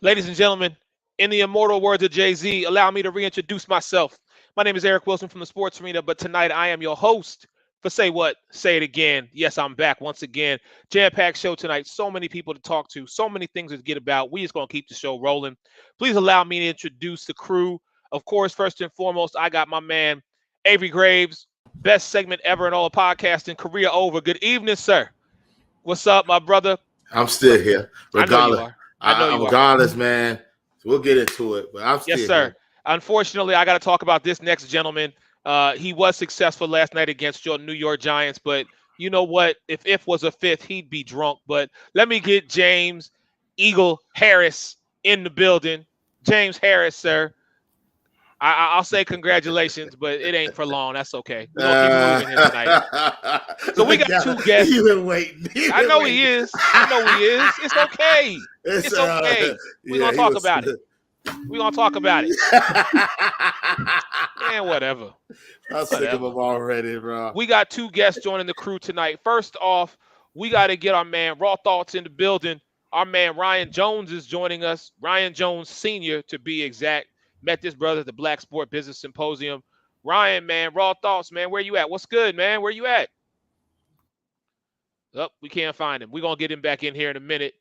Ladies and gentlemen, in the immortal words of Jay-Z, allow me to reintroduce myself. My name is Eric Wilson from the Sports Arena, but tonight I am your host for Say What? Say It Again. Yes, I'm back once again. Jam-packed show tonight. So many people to talk to, so many things to get about. We just going to keep the show rolling. Please allow me to introduce the crew. Of course, first and foremost, I got my man, Avery Graves. Best segment ever in all of podcasting. Career over. Good evening, sir. What's up, my brother? I'm still here, I know you regardless. are. I know you are. Regardless, man. We'll get into it, but I'm still Yes, sir. here. Unfortunately, I got to talk about this next gentleman. He was successful last night against your New York Giants, but you know what? If was a fifth, he'd be drunk. But let me get James Eagle Harris in the building. James Harris, sir. I'll say congratulations, but it ain't for long. That's okay. We're going to keep moving here tonight. So we got two guests. You've been waiting. I know he is. I know he is. It's okay. It's okay. We're going to talk about it. We're going to talk about it. Man, whatever. I'm sick of him already, bro. We got two guests joining the crew tonight. First off, we got to get our man Raw Thoughts in the building. Our man Ryan Jones is joining us. Ryan Jones Sr. to be exact. Met this brother at the Black Sport Business Symposium. Ryan, man, Raw Thoughts, man. Where you at? What's good, man? Where you at? Oh, we can't find him. We're going to get him back in here in a minute.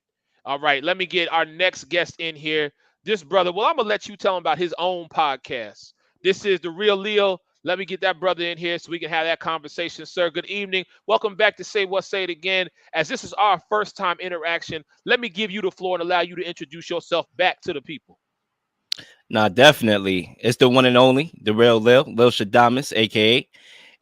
All right, let me get our next guest in here. This brother, well, I'm going to let you tell him about his own podcast. This is The Real Leo. Let me get that brother in here so we can have that conversation, sir. Good evening. Welcome back to Say What? Say It Again. As this is our first time interaction, let me give you the floor and allow you to introduce yourself back to the people. Nah, definitely. It's the one and only, the real Lil Shadamas, aka.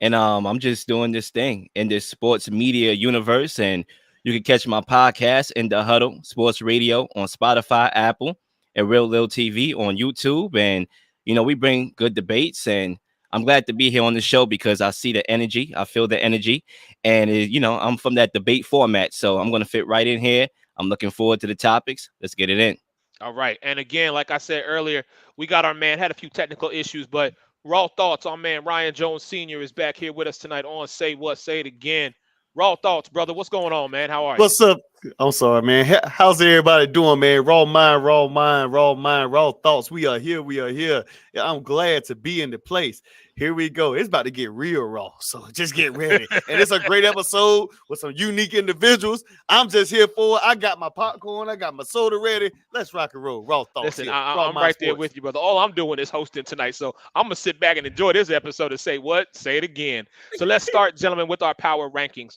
And I'm just doing this thing in this sports media universe. And you can catch my podcast in the Huddle Sports Radio on Spotify, Apple, and Real Lil TV on YouTube. And you know, we bring good debates, and I'm glad to be here on the show because I see the energy, I feel the energy, and you know, I'm from that debate format, so I'm gonna fit right in here. I'm looking forward to the topics. Let's get it in. All right. And again, like I said earlier, we got our man, had a few technical issues, but Raw Thoughts, our man Ryan Jones Sr. is back here with us tonight on Say What? Say It Again. Raw Thoughts, brother. What's going on, man? How are you? What's up? I'm sorry, man. How's everybody doing, man? Raw mind, raw mind, raw mind, raw thoughts. We are here. We are here. Yeah, I'm glad to be in the place. Here we go. It's about to get real raw, so just get ready. And it's a great episode with some unique individuals. I'm just here for it. I got my popcorn. I got my soda ready. Let's rock and roll. Raw thoughts. Listen, I'm right there with you, brother. All I'm doing is hosting tonight, so I'm going to sit back and enjoy this episode and say what? Say it again. So let's start, gentlemen, with our power rankings.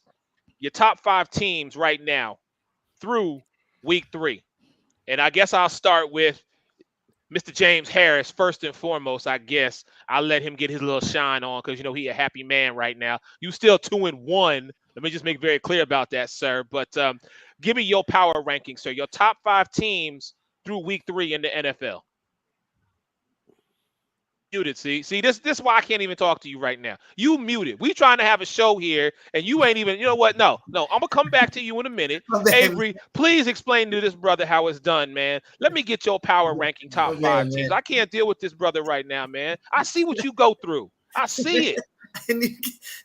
Your top 5 teams right now through week 3. And I guess I'll start with Mr. James Harris, first and foremost. I guess I'll let him get his little shine on because, you know, he a happy man right now. You still 2-1. Let me just make very clear about that, sir. But give me your power rankings, sir. Your top 5 teams through week 3 in the NFL. Muted. See, this is why I can't even talk to you right now. You muted. We trying to have a show here, and you ain't even. You know what? No. I'm gonna come back to you in a minute. Avery, please explain to this brother how it's done, man. Let me get your power ranking top 5 teams. I can't deal with this brother right now, man. I see what you go through. I see it.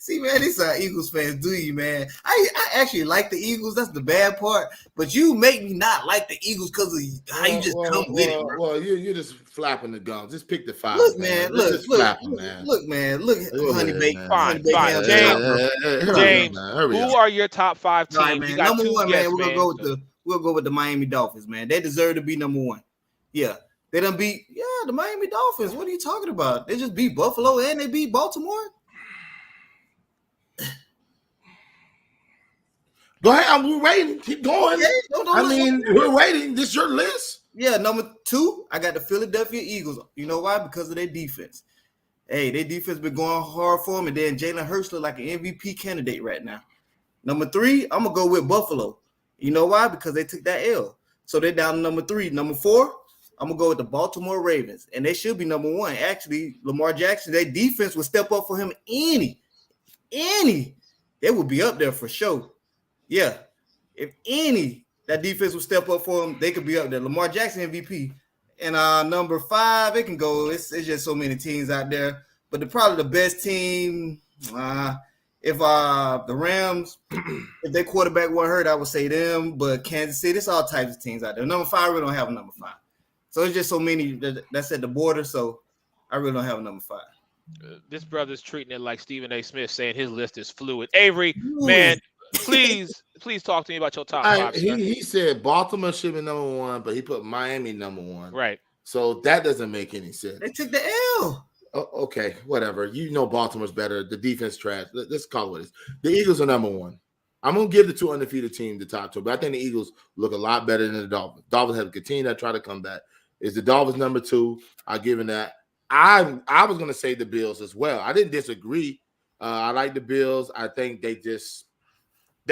See, man, these are Eagles fans, do you, man? I actually like the Eagles. That's the bad part. But you make me not like the Eagles because of how you just come with it, bro. Well, you're just flapping the gums. Just pick the 5. Look, man. Look, man. Look, honey bacon. Fine. James, who are your top 5 teams? Right, man. Number 1, man. We'll go with the Miami Dolphins, man. They deserve to be number 1. Yeah. They done beat, the Miami Dolphins. What are you talking about? They just beat Buffalo and they beat Baltimore. Go ahead. We're waiting. Keep going. We're waiting. This is your list. Yeah, number 2, I got the Philadelphia Eagles. You know why? Because of their defense. Hey, their defense been going hard for them, and then Jalen Hurts look like an MVP candidate right now. Number 3, I'm going to go with Buffalo. You know why? Because they took that L. So they're down to number 3. Number 4, I'm going to go with the Baltimore Ravens, and they should be number 1. Actually, Lamar Jackson, their defense would step up for him any. They would be up there for sure. Yeah, if that defense would step up for them, they could be up there. Lamar Jackson MVP. And number 5, it can go. It's just so many teams out there. But probably the best team, if the Rams, if their quarterback wasn't hurt, I would say them. But Kansas City, it's all types of teams out there. Number 5, we don't have a number 5. So it's just so many that's at the border. So I really don't have a number 5. This brother's treating it like Stephen A. Smith saying his list is fluid. Avery, man, please talk to me about your top 5, sir. He said Baltimore should be number 1, but he put Miami number 1. Right. So that doesn't make any sense. They took the L. Oh, okay, whatever. You know Baltimore's better. The defense trash. Let's call it what it is. The Eagles are number 1. I'm going to give the 2 undefeated team the top 2, but I think the Eagles look a lot better than the Dolphins. Dolphins have continued to try to come back. Is the Dolphins number 2? I'll give him that. I was going to say the Bills as well. I didn't disagree. I like the Bills. I think they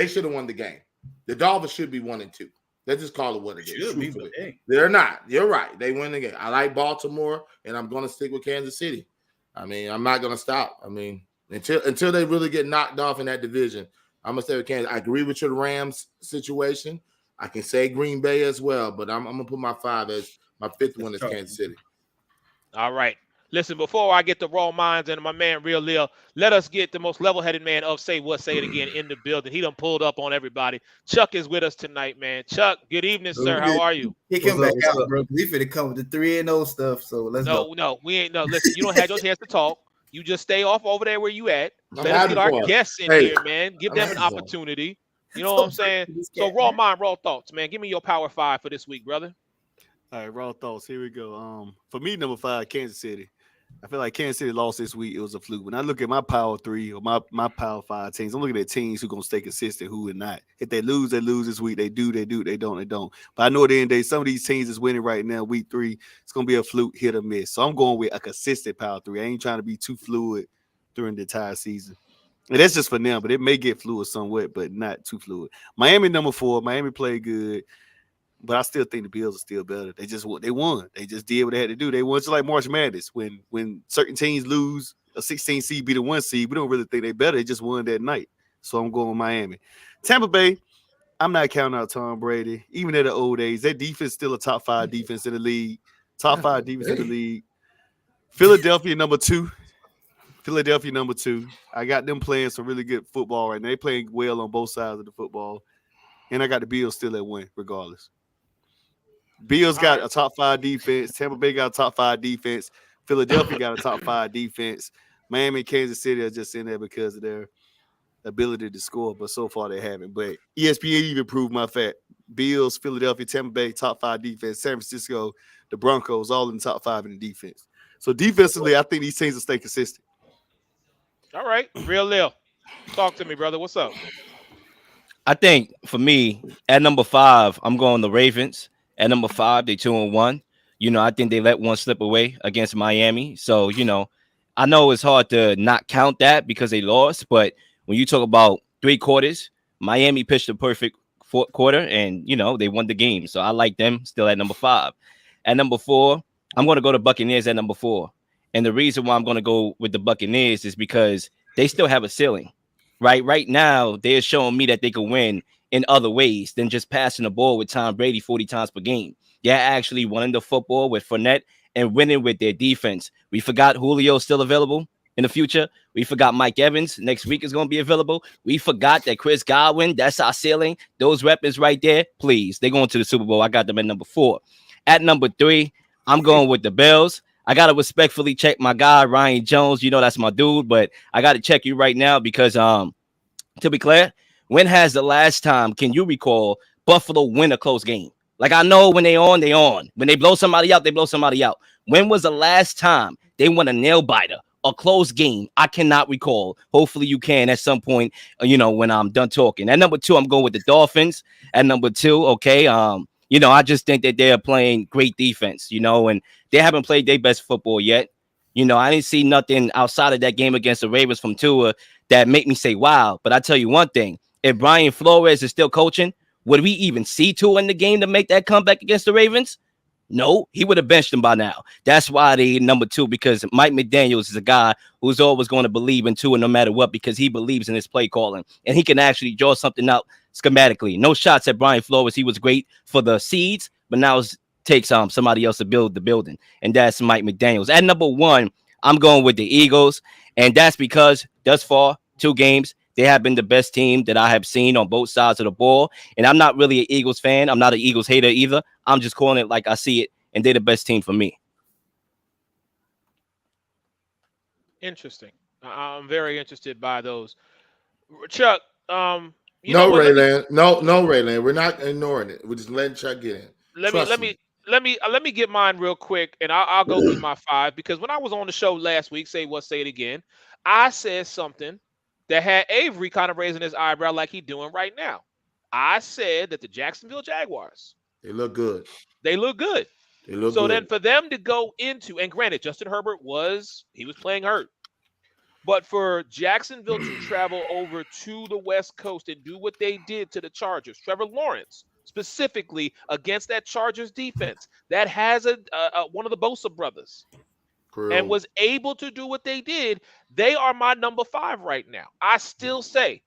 should have won the game. The Dolphins should be 1 and 2. Let's just call it what it is. They're not. You're right. They win the game. I like Baltimore, and I'm going to stick with Kansas City. I mean, I'm not going to stop. I mean, until they really get knocked off in that division, I'm going to stay with Kansas. I agree with your Rams situation. I can say Green Bay as well, but I'm going to put my 5 as my 5th one is Kansas City. All right. Listen, before I get the raw minds and my man Real Lil, let us get the most level-headed man of Say It Again in the building. He done pulled up on everybody. Chuck is with us tonight, man. Chuck, good evening, sir. How are you? He came back out, bro. We finna come with the 3-0 stuff, so let's go. No, we ain't. No, listen, you don't have your chance to talk. You just stay off over there where you at. Let us get our guests in here, man. Give them an opportunity. You know what I'm saying? So raw mind, raw thoughts, man. Give me your power 5 for this week, brother. All right, raw thoughts. Here we go. For me, number 5, Kansas City. I feel like Kansas City lost this week. It was a fluke. When I look at my power 3 or my power 5 teams, I'm looking at teams who gonna stay consistent, who are not. If they lose this week. They do. They don't. But I know at the end of the day, some of these teams is winning right now. Week 3, it's gonna be a fluke, hit or miss. So I'm going with a consistent power 3. I ain't trying to be too fluid during the entire season. And that's just for them, but it may get fluid somewhat, but not too fluid. Miami number 4. Miami played good. But I still think the Bills are still better. They won. They just did what they had to do. They won just like March Madness. When certain teams lose, a 16 seed beat a 1 seed, we don't really think they better. They just won that night. So I'm going with Miami. Tampa Bay, I'm not counting out Tom Brady. Even at the old days, their defense still a top 5 defense in the league. Top 5 defense in the league. Philadelphia number 2. I got them playing some really good football right now. They playing well on both sides of the football. And I got the Bills still at 1, regardless. Bills got a top 5 defense. Tampa Bay got a top 5 defense. Philadelphia got a top 5 defense. Miami and Kansas City are just in there because of their ability to score, but so far they haven't. But ESPN even proved my fact. Bills, Philadelphia, Tampa Bay, top 5 defense. San Francisco, the Broncos, all in the top 5 in the defense. So defensively, I think these teams will stay consistent. All right. Real Lil, talk to me, brother. What's up? I think for me, at number 5, I'm going the Ravens. At number 5, they 2-1. I think they let one slip away against Miami. So, I know it's hard to not count that because they lost. But when you talk about 3 quarters, Miami pitched a perfect 4th quarter and, they won the game. So I like them still at number 5. At number 4, I'm going to go to Buccaneers at number 4. And the reason why I'm going to go with the Buccaneers is because they still have a ceiling. Right now, they're showing me that they can win in other ways than just passing the ball with Tom Brady 40 times per game. They're actually winning the football with Fournette and winning with their defense. We forgot Julio still available in the future. We forgot Mike Evans next week is going to be available. We forgot that Chris Godwin, that's our ceiling. Those weapons right there, please. They're going to the Super Bowl. I got them at number 4. At number 3, I'm going with the Bills. I got to respectfully check my guy, Ryan Jones. That's my dude, but I got to check you right now because, to be clear, when has the last time, can you recall, Buffalo win a close game? Like, I know when they on, they on. When they blow somebody out, they blow somebody out. When was the last time they won a nail-biter, a close game? I cannot recall. Hopefully you can at some point, when I'm done talking. At number 2, I'm going with the Dolphins. At number 2, okay, I just think that they're playing great defense, and they haven't played their best football yet. I didn't see nothing outside of that game against the Ravens from Tua that make me say, wow. But I tell you one thing. If Brian Flores is still coaching, would we even see Tua in the game to make that comeback against the Ravens? No, he would have benched him by now. That's why they number 2, because Mike McDaniels is a guy who's always going to believe in Tua no matter what, because he believes in his play calling. And he can actually draw something out schematically. No shots at Brian Flores. He was great for the seeds, but now it takes somebody else to build the building. And that's Mike McDaniels. At number 1, I'm going with the Eagles. And that's because thus far, 2 games, they have been the best team that I have seen on both sides of the ball. And I'm not really an Eagles fan. I'm not an Eagles hater either. I'm just calling it like I see it and they're the best team for me. Interesting. I'm very interested by those. Chuck, you know No, what? Raylan. No, Raylan. We're not ignoring it. We're just letting Chuck get in. Let me Trust let me. me let me get mine real quick, and I'll go through my 5, because when I was on the show last week, say it again, I said something that had Avery kind of raising his eyebrow like he's doing right now. I said that the Jacksonville Jaguars, They look good. they look good. They look So good. then for them to go into, and granted, Justin Herbert was playing hurt. But for Jacksonville to travel over to the West Coast and do what they did to the Chargers, Trevor Lawrence specifically against that Chargers defense that has one of the Bosa brothers, and was able to do what they did, they are my number 5 right now. I still say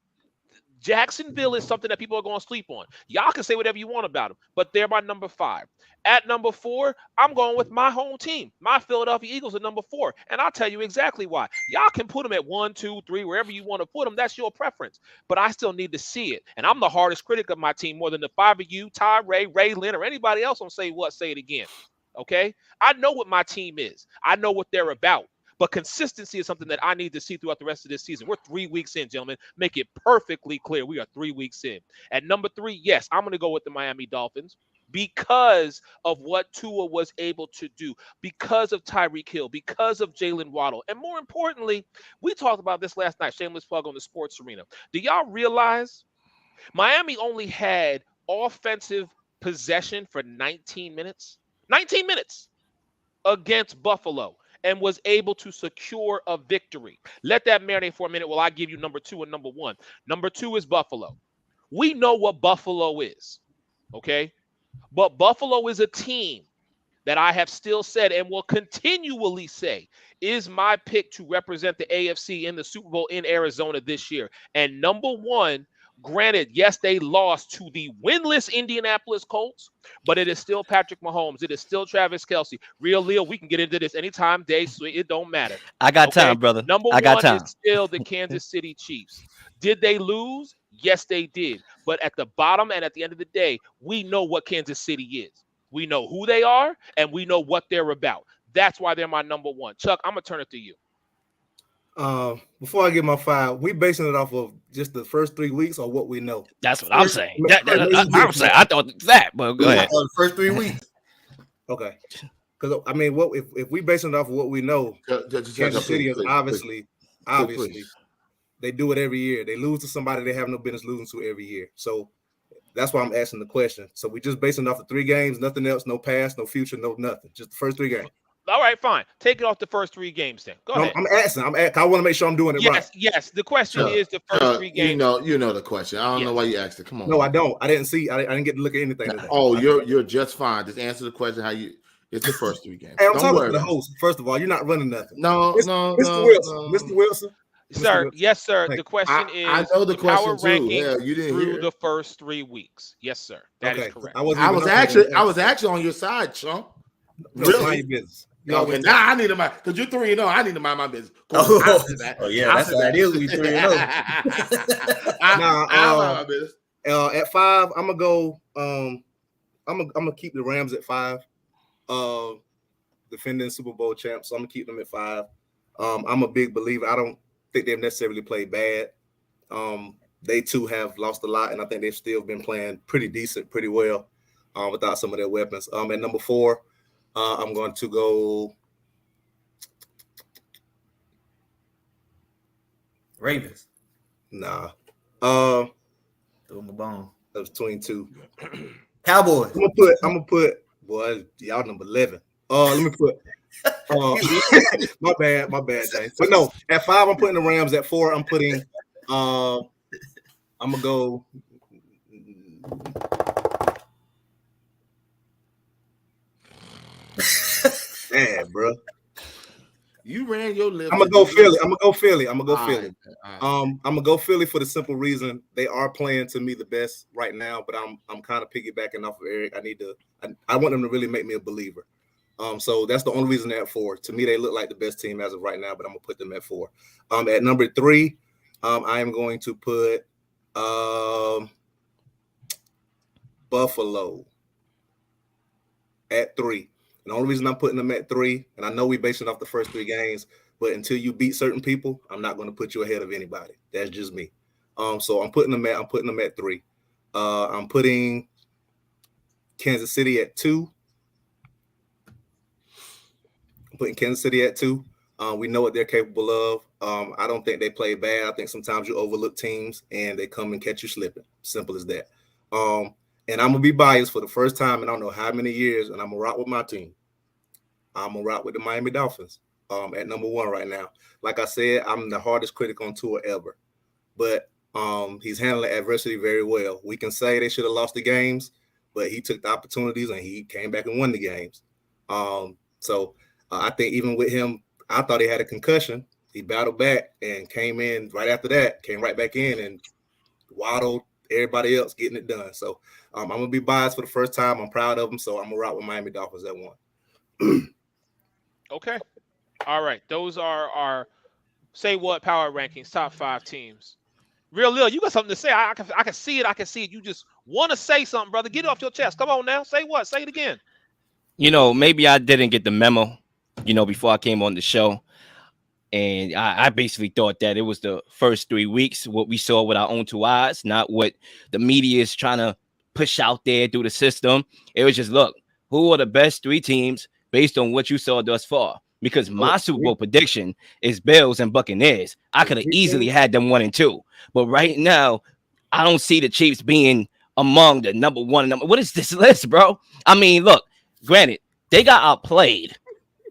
Jacksonville is something that people are going to sleep on. Y'all can say whatever you want about them, but they're my number 5. At number 4, I'm going with my home team. My Philadelphia Eagles are number 4. And I'll tell you exactly why. Y'all can put them at 1, 2, 3, wherever you want to put them. That's your preference. But I still need to see it. And I'm the hardest critic of my team, more than the 5 of you, Ty, Ray Lynn, or anybody else on Say What, Say It Again. Okay? I know what my team is. I know what they're about. But consistency is something that I need to see throughout the rest of this season. We're 3 weeks in, gentlemen. Make it perfectly clear. We are 3 weeks in. At number 3, yes, I'm going to go with the Miami Dolphins because of what Tua was able to do, because of Tyreek Hill, because of Jalen Waddle. And more importantly, we talked about this last night, shameless plug on the sports arena. Do y'all realize Miami only had offensive possession for 19 minutes? 19 minutes against Buffalo, and was able to secure a victory. Let that marinate for a minute while I give you number 2 and number 1. Number 2 is Buffalo. We know what Buffalo is, okay? But Buffalo is a team that I have still said and will continually say is my pick to represent the AFC in the Super Bowl in Arizona this year. And number 1, granted, yes, they lost to the winless Indianapolis Colts, but it is still Patrick Mahomes. It is still Travis Kelce. Real Leo, we can get into this anytime, day, sweet. It don't matter. I got time, brother. Number I got 1 time. is still the Kansas City Chiefs. Did they lose? Yes, they did. But at the bottom and at the end of the day, we know what Kansas City is. We know who they are, and we know what they're about. That's why they're my number 1. Chuck, I'm going to turn it to you. Before I get my 5, we basing it off of just the first 3 weeks or what we know. That's what I'm saying. I'm saying. I thought that, but go ahead. The first 3 weeks. Okay. Because I mean, what if we basing it off of what we know? Kansas City is obviously they do it every year. They lose to somebody they have no business losing to every year. So that's why I'm asking the question. So we just basing it off of 3 games, nothing else, no past, no future, no nothing. Just the first 3 games. All right, fine. Take it off the first 3 games then. Go ahead. I'm asking. I want to make sure I'm doing it right. Yes. The question is the first 3 games. You know the question. I don't know why you asked it. Come on. No, I don't. I didn't see. I didn't get to look at anything today. Oh, you're just fine. Just answer the question how you. It's the first 3 games. Hey, I'm talking to the host. First of all, you're not running nothing. Mr. Wilson. Mr. Wilson. Sir, yes, sir. The question is I know the question power too. ranking Yeah, you didn't through hear the first 3 weeks. Yes, sir. That is correct. I was actually on your side, chump. Really? Mind your business. Okay, now I need to mind because you're 3-0. I need to mind my business. Yeah, that's how it is when you're 3-0. At 5, I'm gonna go. I'm gonna keep the Rams at 5. Defending Super Bowl champs, so I'm gonna keep them at 5. I'm a big believer. I don't think they've necessarily played bad. They too have lost a lot, and I think they've still been playing pretty decent, pretty well, without some of their weapons. At number 4, I'm going to go Ravens. Nah. Throw them a bone. That was 22. Cowboys. I'm gonna put boy, y'all number 11. Let me put my bad, James. But no, at 5, I'm putting the Rams. At 4, I'm putting I'm gonna go. Man, bro. You ran your lips. I'm gonna go Philly. I'm gonna go Philly. All right. I'm gonna go Philly for the simple reason they are playing to me the best right now. But I'm kind of piggybacking off of Eric. I want them to really make me a believer. So that's the only reason they're at 4. To me, they look like the best team as of right now. But I'm gonna put them at 4. At number 3, I am going to put Buffalo at 3. The only reason I'm putting them at 3, and I know we basing it off the first 3 games, but until you beat certain people, I'm not going to put you ahead of anybody. That's just me. So I'm putting them at 3. I'm putting Kansas City at 2. I'm putting Kansas City at 2. We know what they're capable of. I don't think they play bad. I think sometimes you overlook teams and they come and catch you slipping. Simple as that. And I'm going to be biased for the first time in I don't know how many years, and I'm going to rock with my team. I'm going to rock with the Miami Dolphins at number 1 right now. Like I said, I'm the hardest critic on Tua ever. But he's handling adversity very well. We can say they should have lost the games, but he took the opportunities and he came back and won the games. So I think even with him, I thought he had a concussion. He battled back and came in right after that, came right back in and waddled everybody else getting it done. So I'm going to be biased for the first time. I'm proud of him, so I'm going to rock with Miami Dolphins at 1. Okay. All right. Those are our Say What Power Rankings, top 5 teams. Real Lil, you got something to say. I can see it. I can see it. You just want to say something, brother. Get it off your chest. Come on now. Say what? Say it again. Maybe I didn't get the memo, before I came on the show. And I basically thought that it was the first 3 weeks, what we saw with our own 2 eyes, not what the media is trying to push out there through the system. It was just, look, who are the best 3 teams based on what you saw thus far? Because my Super Bowl prediction is Bills and Buccaneers. I could have easily had them 1 and 2. But right now, I don't see the Chiefs being among the number 1 and number. What is this list, bro? I mean, look, granted, they got outplayed,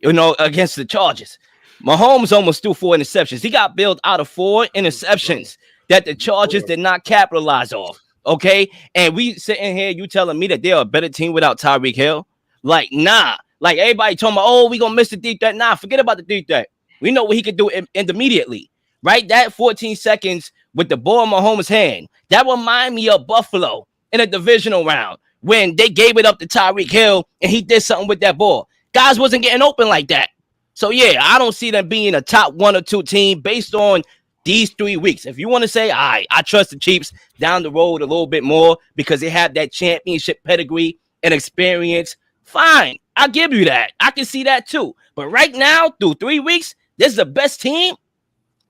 against the Chargers. Mahomes almost threw 4 interceptions. He got bailed out of 4 interceptions that the Chargers did not capitalize off. Okay. And we sitting here, you telling me that they're a better team without Tyreek Hill? Like, nah. Like everybody talking about, oh, we gonna miss the deep threat. Nah, forget about the deep threat. We know what he could do immediately. Right? That 14 seconds with the ball in Mahomes' hand, that remind me of Buffalo in a divisional round when they gave it up to Tyreek Hill and he did something with that ball. Guys wasn't getting open like that. So, yeah, I don't see them being a top 1 or 2 team based on these 3 weeks. If you want to say, all right, I trust the Chiefs down the road a little bit more because they have that championship pedigree and experience, fine. I'll give you that. I can see that too. But right now, through 3 weeks, this is the best team.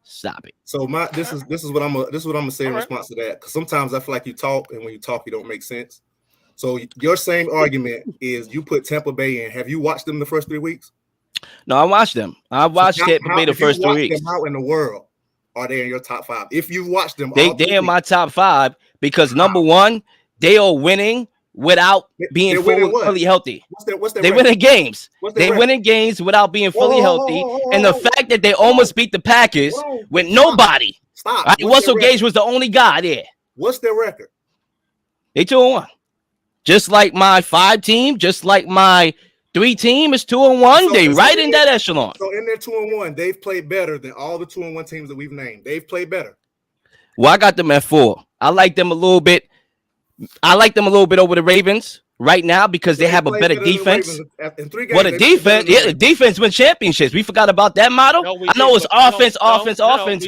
Stop it. So this is what I'm gonna say in response to that. Because sometimes I feel like you talk, and when you talk, you don't make sense. So your same argument is you put Tampa Bay in. Have you watched them the first 3 weeks? No, I watched them. I watched Tampa Bay the first 3 weeks. How in the world are they in your top 5? If you watched them, they're in my top 5 because number 1, they are winning without being fully healthy. They winning games. They winning games without being fully healthy. And the fact that they almost beat the Packers with nobody. Stop. Right? Russell Gage was the only guy there. What's their record? They 2-1. Just like my 5 team, just like my 3 team is 2-1. They right in that echelon. So in their 2-1, they've played better than all the 2-1 teams that we've named. They've played better. Well, I got them at 4. I like them a little bit. Over the Ravens right now because they have a better defense. Well, the defense wins championships. We forgot about that model. I know it's offense,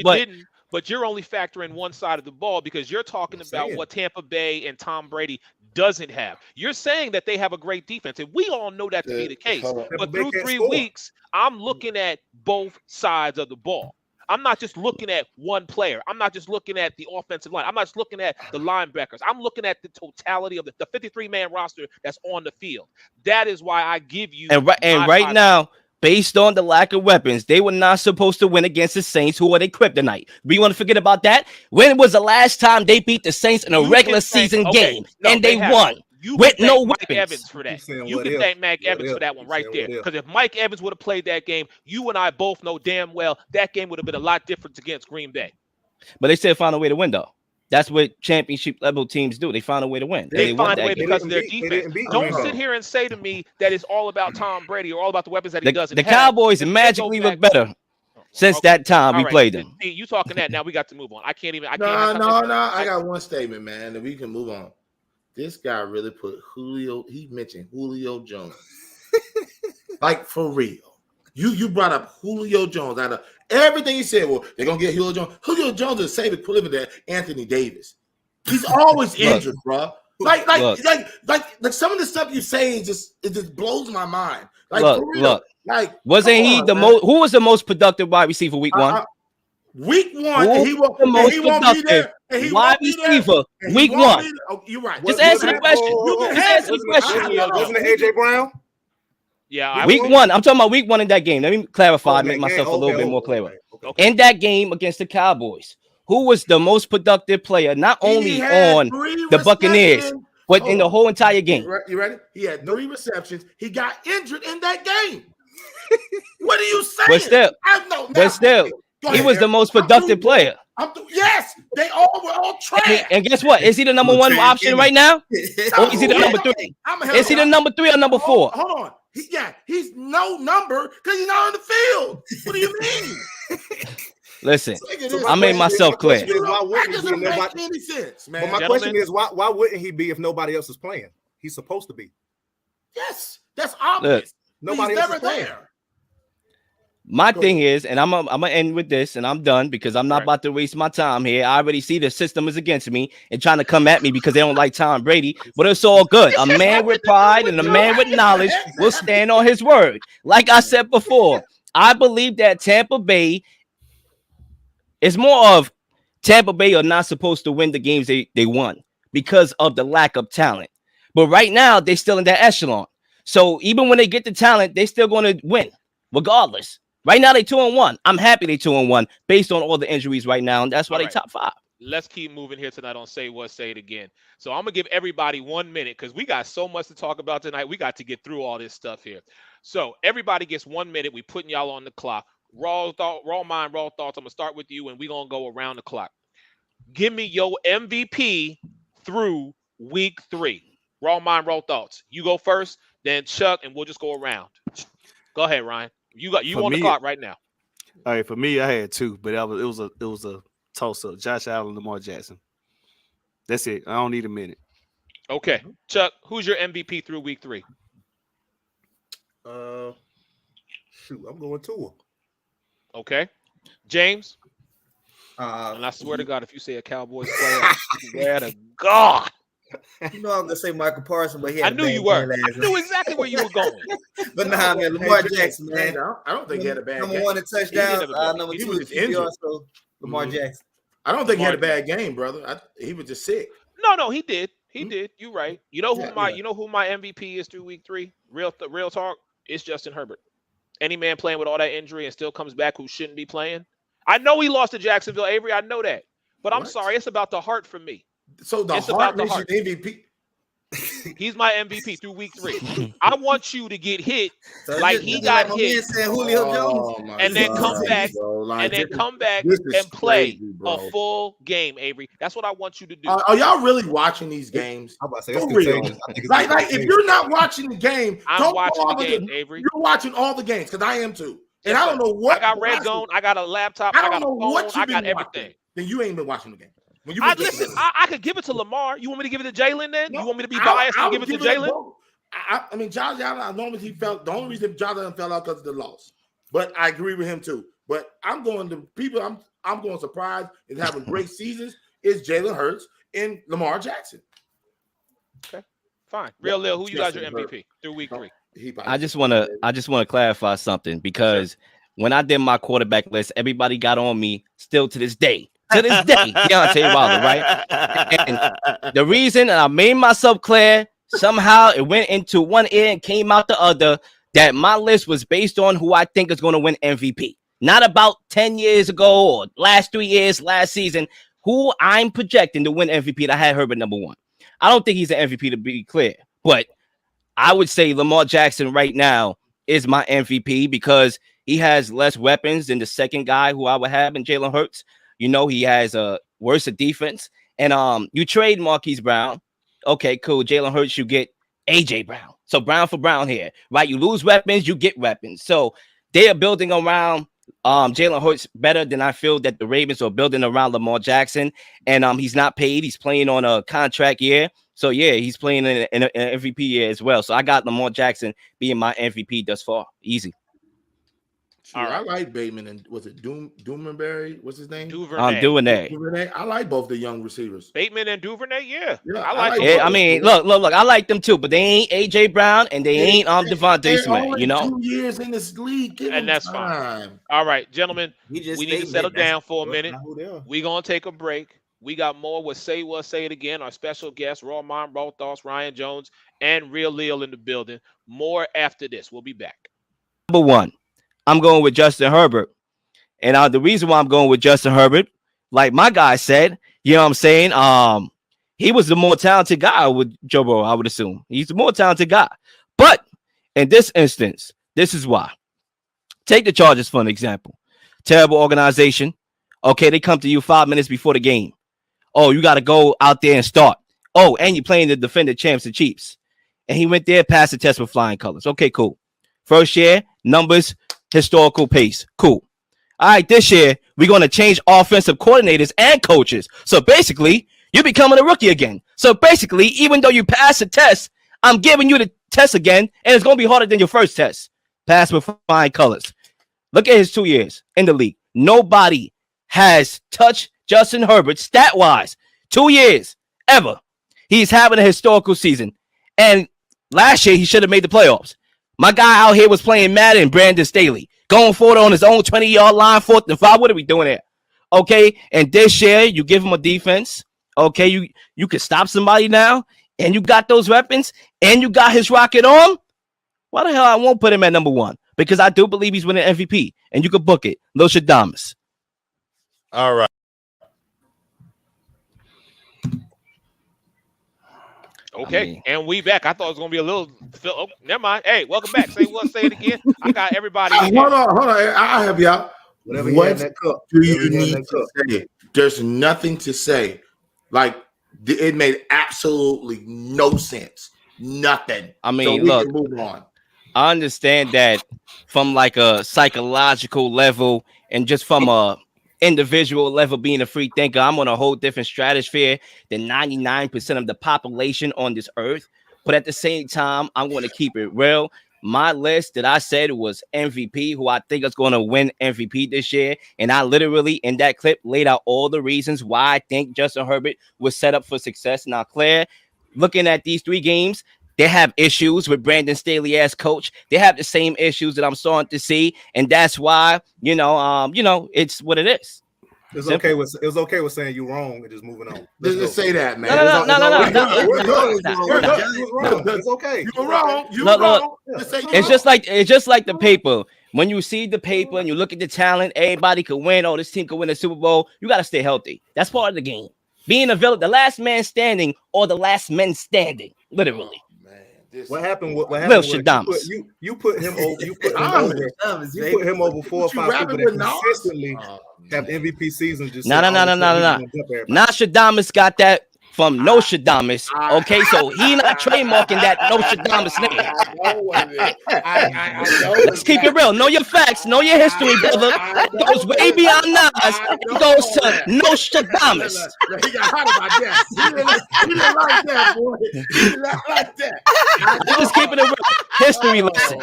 but But you're only factoring one side of the ball because you're talking about what Tampa Bay and Tom Brady doesn't have. You're saying that they have a great defense, and we all know that to be the case. But through 3 weeks, I'm looking at both sides of the ball. I'm not just looking at one player. I'm not just looking at the offensive line. I'm not just looking at the linebackers. I'm looking at the totality of the 53-man roster that's on the field. That is why I give you. And right now, based on the lack of weapons, they were not supposed to win against the Saints, who are their kryptonite. We want to forget about that. When was the last time they beat the Saints in a regular season game and they won? With no weapons. Mike Evans for that. You can thank Mike Evans for that one right there. Because if Mike Evans would have played that game, you and I both know damn well that game would have been a lot different against Green Bay. But they still found a way to win, though. That's what championship level teams do. They find a way to win. They find a way because of their defense. Don't sit here and say to me that it's all about Tom Brady or all about the weapons that he doesn't have. The Cowboys magically look better since that time we played them. See, you talking that now? We got to move on. I can't. I got one statement, man, that we can move on. This guy really put Julio. He mentioned Julio Jones, like for real. You brought up Julio Jones out of everything he said. Well, they're gonna get Julio Jones. Julio Jones is the same equivalent to Anthony Davis. He's always injured, bro. Like some of the stuff you say it just blows my mind. Like look, for real. look. Like wasn't he the most? Who was the most productive wide receiver week one? Week one, Who and he won't, the most he won't be there. And he wide won't be there. receiver week one. Oh, you're right. Just answer the question. Just answer the question. Wasn't it AJ Brown? Yeah, week one. I'm talking about week one in that game. Let me clarify, make myself a little bit more clear. Okay. In that game against the Cowboys, who was the most productive player, not only on the Buccaneers, but in the whole entire game? You ready? He had 3 receptions. He got injured in that game. What are you saying? But still, he was the most productive player. Yes, they all were all trash. And guess what? Is he the number 1 option right now? Or is he the number 3? Is he the number 3 or number 4? Hold on. He's no number because he's not on the field. What do you mean? Listen, I made myself clear. That doesn't make any sense, man. But my question is, why wouldn't he be if nobody else is playing? He's supposed to be. Yes, that's obvious. Nobody else is there. My thing is, and I'm gonna end with this, and I'm done because I'm not about to waste my time here. I already see the system is against me and trying to come at me because they don't like Tom Brady, but it's all good. A man with pride and a man with knowledge will stand on his word. Like I said before, I believe that Tampa Bay is more of Tampa Bay are not supposed to win the games they won because of the lack of talent. But right now, they're still in that echelon. So even when they get the talent, they're still going to win regardless. Right now, they 2-1. I'm happy they 2-1 based on all the injuries right now, and that's why they top 5. Let's keep moving here tonight on Say What, Say It Again. So I'm going to give everybody 1 minute because we got so much to talk about tonight. We got to get through all this stuff here. So everybody gets 1 minute. We putting y'all on the clock. Raw mind, raw thoughts. I'm going to start with you, and we're going to go around the clock. Give me your MVP through week 3. Raw mind, raw thoughts. You go first, then Chuck, and we'll just go around. Go ahead, Ryan. You on the clock right now. All right, for me, I had 2, but it was a toss up. Josh Allen, Lamar Jackson. That's it. I don't need a minute. Okay, Chuck, who's your MVP through week 3? I'm going Tua. Okay, James. And I swear to God, if you say a Cowboys player, I swear to God. You know I'm gonna say Michael Parsons, but I knew you were. I knew exactly where you were going. But nah, man, Lamar Jackson, man. I don't think he had a bad game. Number 1 in touchdowns. Number 2 in QB, also Lamar Jackson. I don't think he had a bad game, brother. He was just sick. No, he did. He did. You're right. You know who my MVP is through week 3? Real talk. It's Justin Herbert. Any man playing with all that injury and still comes back who shouldn't be playing. I know he lost to Jacksonville, Avery. I know that. But I'm sorry. It's about the heart for me. So the heart makes you MVP. He's my MVP through week 3. I want you to get hit like he got hit, and then come back and play a full game, Avery. That's what I want you to do. Are y'all really watching these games? I'm about to say, like if you're not watching the game, I'm watching the game, Avery. You're watching all the games because I am too. And I don't know what I got red zone. I got a laptop. I got a phone. I got everything. Then you ain't been watching the game. I could give it to Lamar. You want me to give it to Jalen then? No, you want me to be biased and give it to Jalen? I mean, Josh Allen, I know the only reason Josh Allen fell out because of the loss. But I agree with him too. But I'm going surprised and having great seasons is Jalen Hurts and Lamar Jackson. Okay, fine. Real Lil, who you got your MVP through week 3? I just want to clarify something because when I did my quarterback list, everybody got on me still to this day. Deontay Wilder, right? And the reason I made myself clear, somehow it went into one ear and came out the other, that my list was based on who I think is going to win MVP. Not about 10 years ago or last 3 years, last season, who I'm projecting to win MVP. I had Herbert number 1. I don't think he's an MVP to be clear, but I would say Lamar Jackson right now is my MVP because he has less weapons than the second guy who I would have in Jalen Hurts. You know, he has a worse defense. And you trade Marquise Brown. Okay, cool. Jalen Hurts, you get AJ Brown. So Brown for Brown here, right? You lose weapons, you get weapons. So they are building around Jalen Hurts better than I feel that the Ravens are building around Lamar Jackson. And he's not paid. He's playing on a contract year. So, yeah, he's playing in an MVP year as well. So I got Lamar Jackson being my MVP thus far. Easy. All right. I like Bateman and was it Doomerberry? What's his name? Duvernay. I like both the young receivers. Bateman and Duvernay, yeah. I like. Yeah, I mean, look. I like them too, but they ain't AJ Brown and they ain't Devontae Smith. You know, 2 years in this league, and that's fine. All right, gentlemen, we need to settle down for a minute. We're gonna take a break. We got more with Say What, Say It Again. Our special guest, Raw Mind, Raw Thoughts, Ryan Jones, and Real Lil in the building. More after this. We'll be back. Number 1, I'm going with Justin Herbert. And the reason why I'm going with Justin Herbert, like my guy said, you know what I'm saying? He was the more talented guy with Joe Burrow, I would assume. He's the more talented guy. But in this instance, this is why. Take the Chargers for an example. Terrible organization. Okay, they come to you 5 minutes before the game. Oh, you got to go out there and start. Oh, and you're playing the defending champs, the Chiefs. And he went there, passed the test with flying colors. Okay, cool. First year, numbers, historical pace. Cool. All right, this year, we're going to change offensive coordinators and coaches. So basically, you're becoming a rookie again. So basically, even though you pass the test, I'm giving you the test again, and it's going to be harder than your first test. Pass with flying colors. Look at his 2 years in the league. Nobody has touched Justin Herbert stat-wise 2 years ever. He's having a historical season. And last year, he should have made the playoffs. My guy out here was playing Madden, Brandon Staley, going forward on his own 20-yard line, 4th and 5. What are we doing here? Okay, and this year, you give him a defense. Okay, you can stop somebody now, and you got those weapons, and you got his rocket arm. Why the hell I won't put him at number 1? Because I do believe he's winning MVP, and you could book it. Lil Shadamas. All right. Okay, and we back. I thought it was gonna be a little. Oh, never mind. Hey, welcome back. Say what? Say it again. I got everybody. Hold on. I'll help you out. Whatever you in that cup. Do you need to say? There's nothing to say. Like it made absolutely no sense. Nothing. I mean, so we look. can move on. I understand that from like a psychological level and just from a individual level, being a free thinker, I'm on a whole different stratosphere than 99% of the population on this earth. But at the same time, I'm going to keep it real. My list that I said was MVP, who I think is going to win MVP this year. And I literally, in that clip, laid out all the reasons why I think Justin Herbert was set up for success. Now, Claire, looking at these 3 games, they have issues with Brandon Staley as coach. They have the same issues that I'm starting to see, and that's why it's what it is. It's okay with saying you're wrong and just moving on. Just say that, man. No. It's okay. You were wrong. You were wrong. It's just like the paper. When you see the paper and you look at the talent, everybody could win. Oh, this team could win a Super Bowl. You got to stay healthy. That's part of the game. Being a villain, the last man standing or the last men standing, literally. What happened? What happened? You put him over. You put him over 4 or 5 people that consistently have MVP seasons. Just no. Nostradamus got that from Nostradamus. Okay, so he not trademarking that Nostradamus name. Let's keep it real. Know your facts. Know your history, brother. That goes way beyond Nas. It goes to Nostradamus. He got hot about that. He didn't like that, boy. He didn't like that. I'm just keeping it real. History lesson.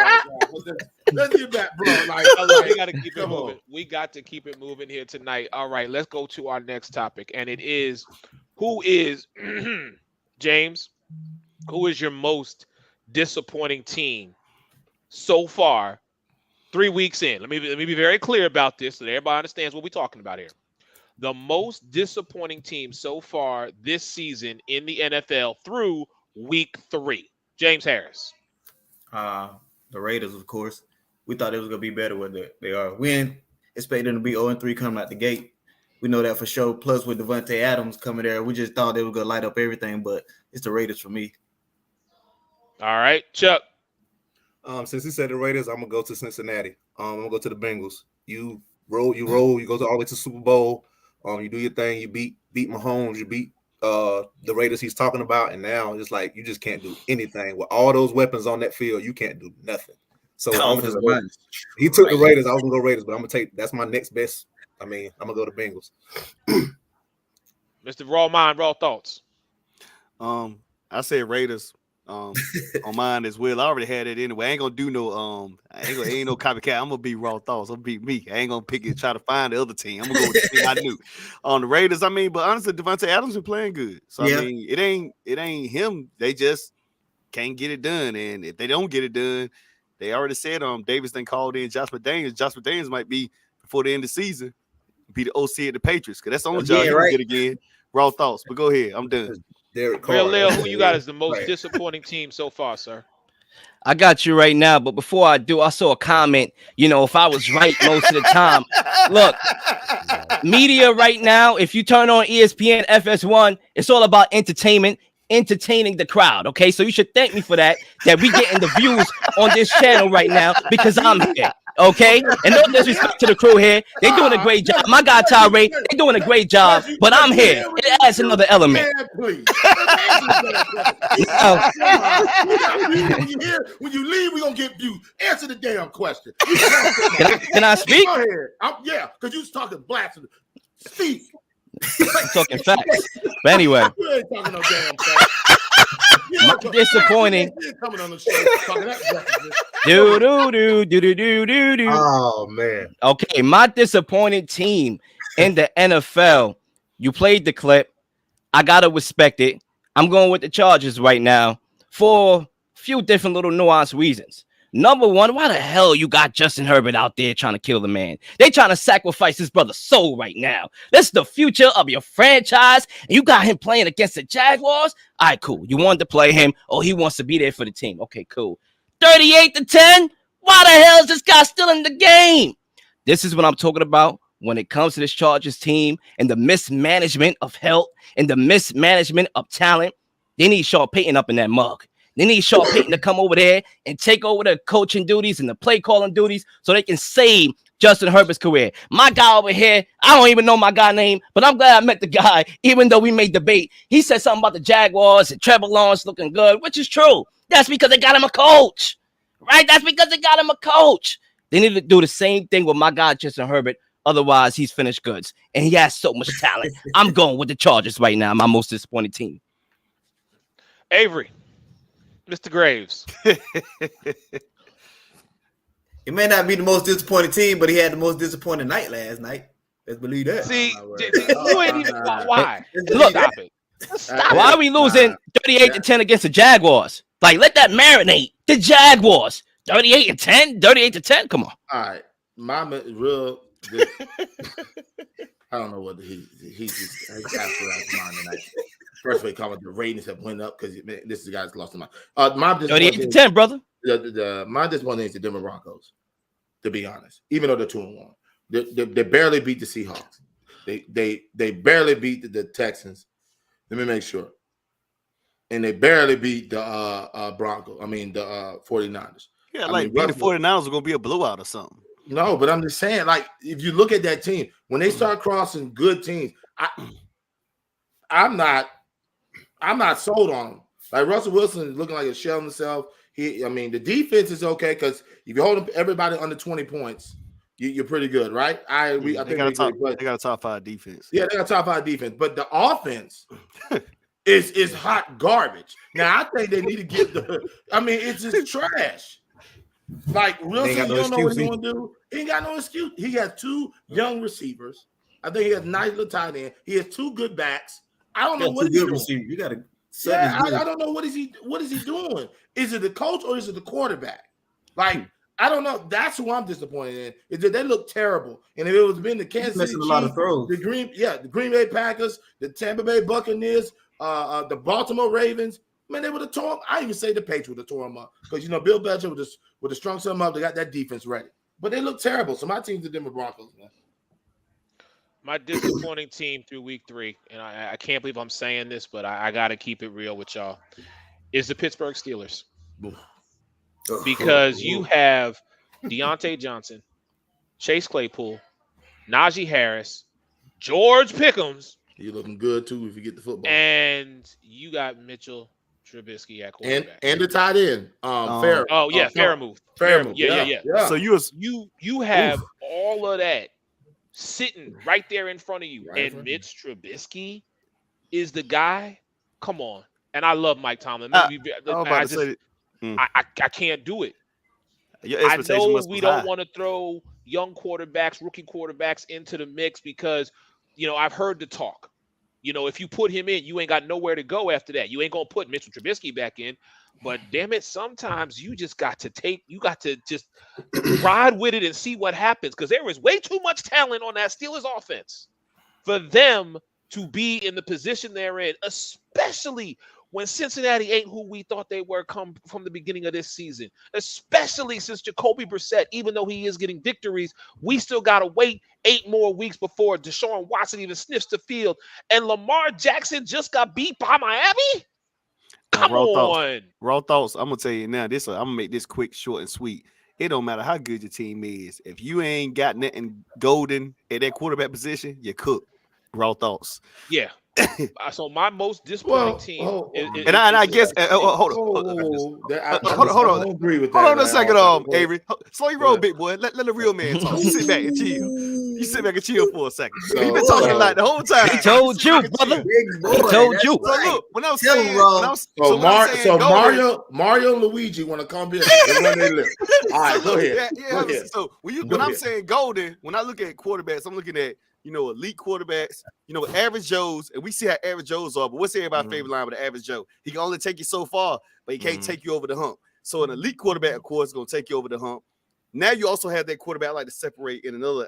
Let's get back, bro. We got to keep it moving. We got to keep it moving here tonight. All right, let's go to our next topic, and it is who is James? Who is your most disappointing team so far? 3 weeks in. Let me be very clear about this so that everybody understands what we're talking about here. The most disappointing team so far this season in the NFL through week 3. James Harris. The Raiders, of course. We thought it was going to be better when they are. We expected them to be 0-3 coming out the gate. We know that for sure. Plus, with Devontae Adams coming there, we just thought they were going to light up everything, but it's the Raiders for me. All right, Chuck. Since he said the Raiders, I'm going to go to Cincinnati. I'm going to go to the Bengals. You roll, you go all the way to Super Bowl. You do your thing. You beat Mahomes. You beat the Raiders he's talking about, and now it's like you just can't do anything. With all those weapons on that field, you can't do nothing. So I'm just he took the Raiders. I was going to go Raiders, but I'm going to take – that's my next best. I'm going to go to Bengals. Mr. Raw Mind, Raw Thoughts. I say Raiders. on mine as well. I already had it anyway. I ain't gonna do no ain't no copycat. I'm gonna be raw thoughts. I'm gonna be me. I ain't gonna pick and try to find the other team. I'm gonna go with the team I knew. On the Raiders, I mean, but honestly, Devontae Adams been playing good. So I mean, it ain't him. They just can't get it done. And if they don't get it done, they already said Davis then called in Josh McDaniels. Josh McDaniels might be before the end of the season, be the OC at the Patriots, because that's the only job he can get again. Raw thoughts, but go ahead. I'm done. Real Lil, who you got as the most disappointing team so far, sir? I got you right now, but before I do, I saw a comment. You know, if I was right most of the time, look, media right now, if you turn on ESPN FS1, it's all about entertainment, entertaining the crowd. Okay, so you should thank me for that we getting the views on this channel right now because I'm here. Okay, and no disrespect to the crew here, they doing a great job. My guy Tyree, they doing a great job, but I'm here. It adds another element. When you leave, we gonna get views. Answer the damn question. Can I speak? Go ahead. Yeah, because you was talking blasphemy. Speak. I'm talking facts. But anyway, you ain't talking no damn facts. Disappointing. Coming on the show, talking that do. Oh man. Okay, my disappointing team in the NFL. You played the clip. I gotta respect it. I'm going with the Chargers right now for a few different little nuanced reasons. Number one, why the hell you got Justin Herbert out there trying to kill the man? They trying to sacrifice his brother's soul right now. This is the future of your franchise, and you got him playing against the Jaguars? All right, cool. You wanted to play him. Oh, he wants to be there for the team. Okay, cool. 38-10? Why the hell is this guy still in the game? This is what I'm talking about when it comes to this Chargers team and the mismanagement of health and the mismanagement of talent. They need Sean Payton up in that mug. They need Sean Payton to come over there and take over the coaching duties and the play calling duties so they can save Justin Herbert's career. My guy over here, I don't even know my guy's name, but I'm glad I met the guy, even though we made debate. He said something about the Jaguars and Trevor Lawrence looking good, which is true. That's because they got him a coach, right? That's because they got him a coach. They need to do the same thing with my guy, Justin Herbert. Otherwise, he's finished goods, and he has so much talent. I'm going with the Chargers right now, my most disappointing team. Avery. Mr. Graves. It may not be the most disappointing team, but he had the most disappointing night last night. Let's believe that. See, you ain't even why. Look, stop it. Stop why are we losing 38-10 against the Jaguars? Like, let that marinate. The Jaguars, 38-10, 38-10. Come on. All right, my real. I don't know what he's just after his mind tonight. First way comment, the ratings have went up because this is the guy that's lost his mind. My 38-10, brother. My disappointing is the Denver Broncos, to be honest. Even though they're 2-1, they barely beat the Seahawks. They barely beat the Texans. Let me make sure. And they barely beat the Broncos. I mean the 49ers. Yeah, beating the 49ers are gonna be a blowout or something. No, but I'm just saying, like, if you look at that team, when they start crossing good teams, I'm not sold on them. Like Russell Wilson is looking like a shell himself. The defense is okay because if you hold everybody under 20 points, you're pretty good, right? I think they got a top 5 defense. Yeah, they got a top 5 defense, but the offense is hot garbage. Now I think they need to get it's just trash. Like Wilson, you don't know what he's going to do. He ain't got no excuse. He has 2 young receivers. I think he has a nice little tight end. He has 2 good backs. I don't know what he's doing. You got to. Yeah, I don't know what is he doing. Is it the coach or is it the quarterback? Like I don't know. That's who I'm disappointed in. Is that they look terrible. And if it was been the Kansas City Chiefs, the Green Bay Packers, the Tampa Bay Buccaneers, the Baltimore Ravens, man, they would have torn. I even say the Patriots would have torn them up because Bill Belichick would have strung something up. They got that defense ready, but they look terrible. So my team's the Denver Broncos, man. My disappointing team through week 3, and I can't believe I'm saying this, but I got to keep it real with y'all, is the Pittsburgh Steelers. Because you have Deontay Johnson, Chase Claypool, Najee Harris, George Pickens. You're looking good, too, if you get the football. And you got Mitchell Trubisky at quarterback. And the tight end, Fair. Oh, yeah, Fairmouth. Yeah. So you have all of that sitting right there in front of you. And Mitch Trubisky is the guy. Come on. and I love Mike Tomlin. I Can't do it. Your I expectation know must we be don't high. want to throw young quarterbacks, rookie quarterbacks into the mix because, I've heard the talk. If you put him in, you ain't got nowhere to go after that. You ain't going to put Mitchell Trubisky back in. But damn it, sometimes you just got to just ride with it and see what happens because there is way too much talent on that Steelers offense for them to be in the position they're in, especially when Cincinnati ain't who we thought they were come from the beginning of this season, especially since Jacoby Brissett, even though he is getting victories, we still got to wait 8 more weeks before Deshaun Watson even sniffs the field. And Lamar Jackson just got beat by Miami? Come on. Raw thoughts. I'm going to tell you now, I'm going to make this quick, short, and sweet. It don't matter how good your team is. If you ain't got nothing golden at that quarterback position, you cook. Raw thoughts. Yeah. So my most disappointing team, hold on. I don't agree with that. Hold on a second, Avery. Slow your roll, big boy. Let the real man talk. Sit back and chill. You sit back and chill for a second. You've been talking like the whole time. He told you, brother. He told you. So look, when I was saying, Mario and Luigi want to come here and run their lip. All right, go ahead. So when I'm saying golden, when I look at quarterbacks, I'm looking at elite quarterbacks, average Joes, and we see how average Joes are. But what's everybody's favorite line with the average Joe? He can only take you so far, but he can't take you over the hump. So an elite quarterback, of course, is going to take you over the hump. Now you also have that quarterback I like to separate in another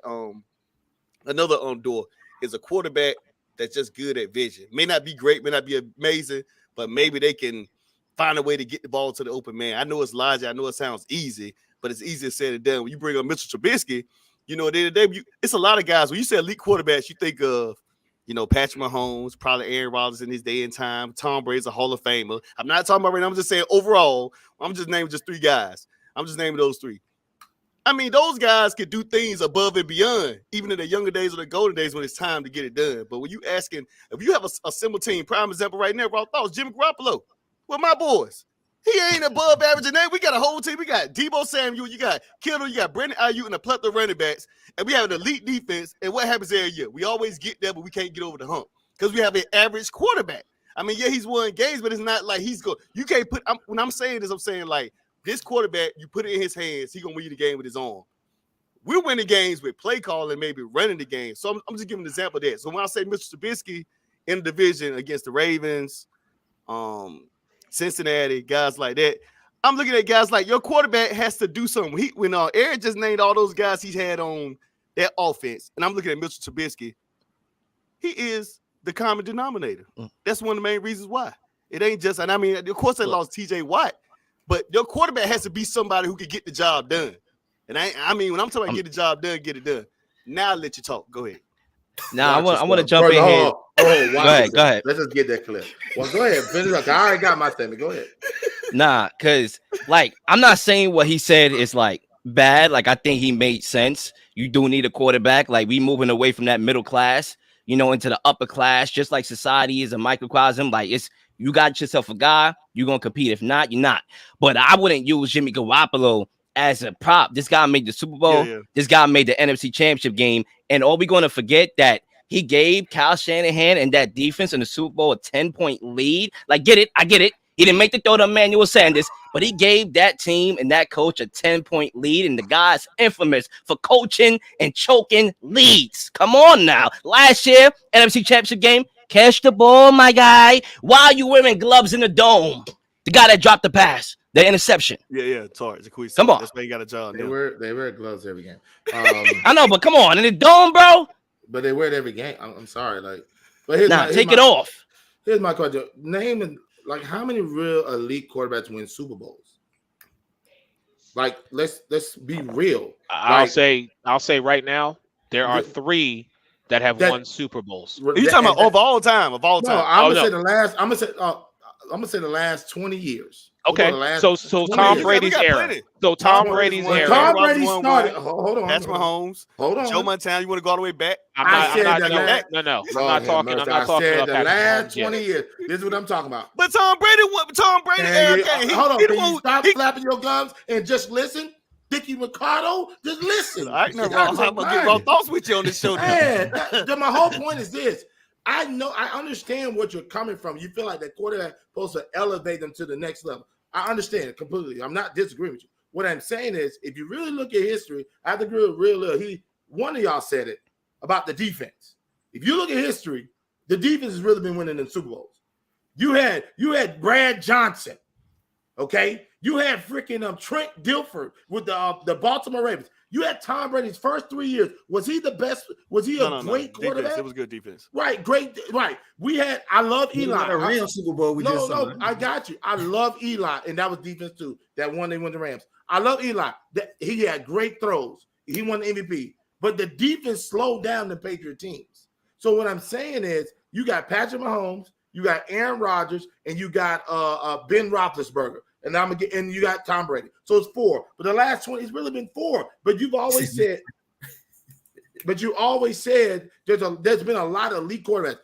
door is a quarterback that's just good at vision. May not be great, may not be amazing, but maybe they can find a way to get the ball to the open man. I know it's logic. I know it sounds easy, but it's easier said than done. When you bring up Mitchell Trubisky, it's a lot of guys. When you say elite quarterbacks, you think of, Patrick Mahomes, probably Aaron Rodgers in his day and time. Tom Brady's a Hall of Famer. I'm not talking about right now. I'm just saying overall, I'm just naming just 3 guys. I'm just naming those 3. I mean, those guys could do things above and beyond, even in the younger days or the golden days when it's time to get it done. But when you asking, if you have a simple team, prime example right now, Raw thoughts, Jimmy Garoppolo, with my boys. He ain't above average in that. We got a whole team. We got Deebo Samuel, you got Kittle, you got Brandon Ayuk, and a plethora of running backs. And we have an elite defense. And what happens every year? We always get there, but we can't get over the hump because we have an average quarterback. I mean, yeah, he's won games, but it's not like he's going. You can't put. When I'm saying this, I'm saying like this quarterback. You put it in his hands, he's gonna win you the game with his arm. We're winning games with play calling, maybe running the game. So I'm just giving an example of that. So when I say Mr. Trubisky in the division against the Ravens, Cincinnati, guys like that. I'm looking at guys like your quarterback has to do something. When Aaron just named all those guys he's had on that offense, and I'm looking at Mitchell Trubisky, he is the common denominator. That's one of the main reasons why. It ain't just, and I mean, of course they lost TJ Watt, but your quarterback has to be somebody who can get the job done. And I mean, when I'm talking about get the job done, get it done. Now I'll let you talk. Go ahead. Now I want to jump in here. Go ahead. Let's just get that clip. Well, go ahead. Finish up. I already got my statement. Go ahead. Nah, because I'm not saying what he said is bad. I think he made sense. You do need a quarterback. We moving away from that middle class, into the upper class, just like society is a microcosm. You got yourself a guy, you're gonna compete. If not, you're not. But I wouldn't use Jimmy Garoppolo as a prop. This guy made the Super Bowl. Yeah. This guy made the NFC Championship game. And are we going to forget that he gave Kyle Shanahan and that defense in the Super Bowl a 10-point lead? I get it. He didn't make the throw to Emmanuel Sanders, but he gave that team and that coach a 10-point lead. And the guy's infamous for coaching and choking leads. Come on now. Last year, NFC Championship game, catch the ball, my guy. Why are you wearing gloves in the dome? The guy that dropped the pass. The interception. Yeah. Tards. Come on. That's why he got a job. They wear gloves every game. I know, but come on. In the dome, bro. But they wear it every game. I'm sorry. Take it off. Here's my question. Name how many real elite quarterbacks win Super Bowls? Let's be real. I'll say right now, there are 3 that have won Super Bowls. Are you talking about of all time? No, I'm gonna say the last 20 years. Okay, so Tom Brady's era. So Tom Brady's era. Tom Brady started. Hold on. That's Mahomes. Hold on. Joe Montana. You want to go all the way back? I'm not talking the last 20 years. This is what I'm talking about. But Tom Brady era. Hold on. Can you stop flapping your gums and just listen? Dickie Ricardo, just listen. I'm gonna get raw thoughts with you on this show. My whole point is this. I know, I understand what you're coming from. You feel like that quarterback supposed to elevate them to the next level. I understand it completely. I'm not disagreeing with you. What I'm saying is, if you really look at history, I have to agree with Real. One of y'all said it about the defense. If you look at history, the defense has really been winning in Super Bowls. You had Brad Johnson, okay? You had freaking Trent Dilfer with the Baltimore Ravens. You had Tom Brady's first 3 years. Was he the best? Was he a great quarterback? Defense. It was good defense. Right, great. Right. I love Eli. A real Super Bowl. No, I got you. I love Eli, and that was defense too. That one they won the Rams. I love Eli. He had great throws. He won the MVP. But the defense slowed down the Patriot teams. So what I'm saying is, you got Patrick Mahomes, you got Aaron Rodgers, and you got Ben Roethlisberger. And you got Tom Brady. So it's 4. But the last 20, it's really been 4. But you've always said, there's been a lot of elite quarterbacks.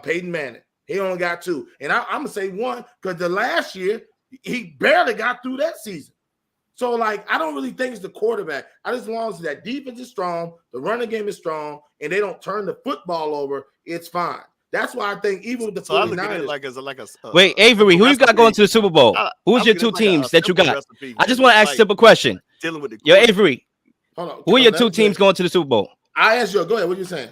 Peyton Manning, he only got 2. And I'm gonna say 1 because the last year he barely got through that season. So like, I don't really think it's the quarterback. I just want to say that defense is strong, the running game is strong, and they don't turn the football over. It's fine. That's why I think even with the 49ers, I look at it like a wait, Avery, who you got going to the Super Bowl? Who's your 2 teams that you got? I just want to ask a simple question. Dealing with Yo, Avery, who are your 2 teams going to the Super Bowl? I asked you. Go ahead. What are you saying?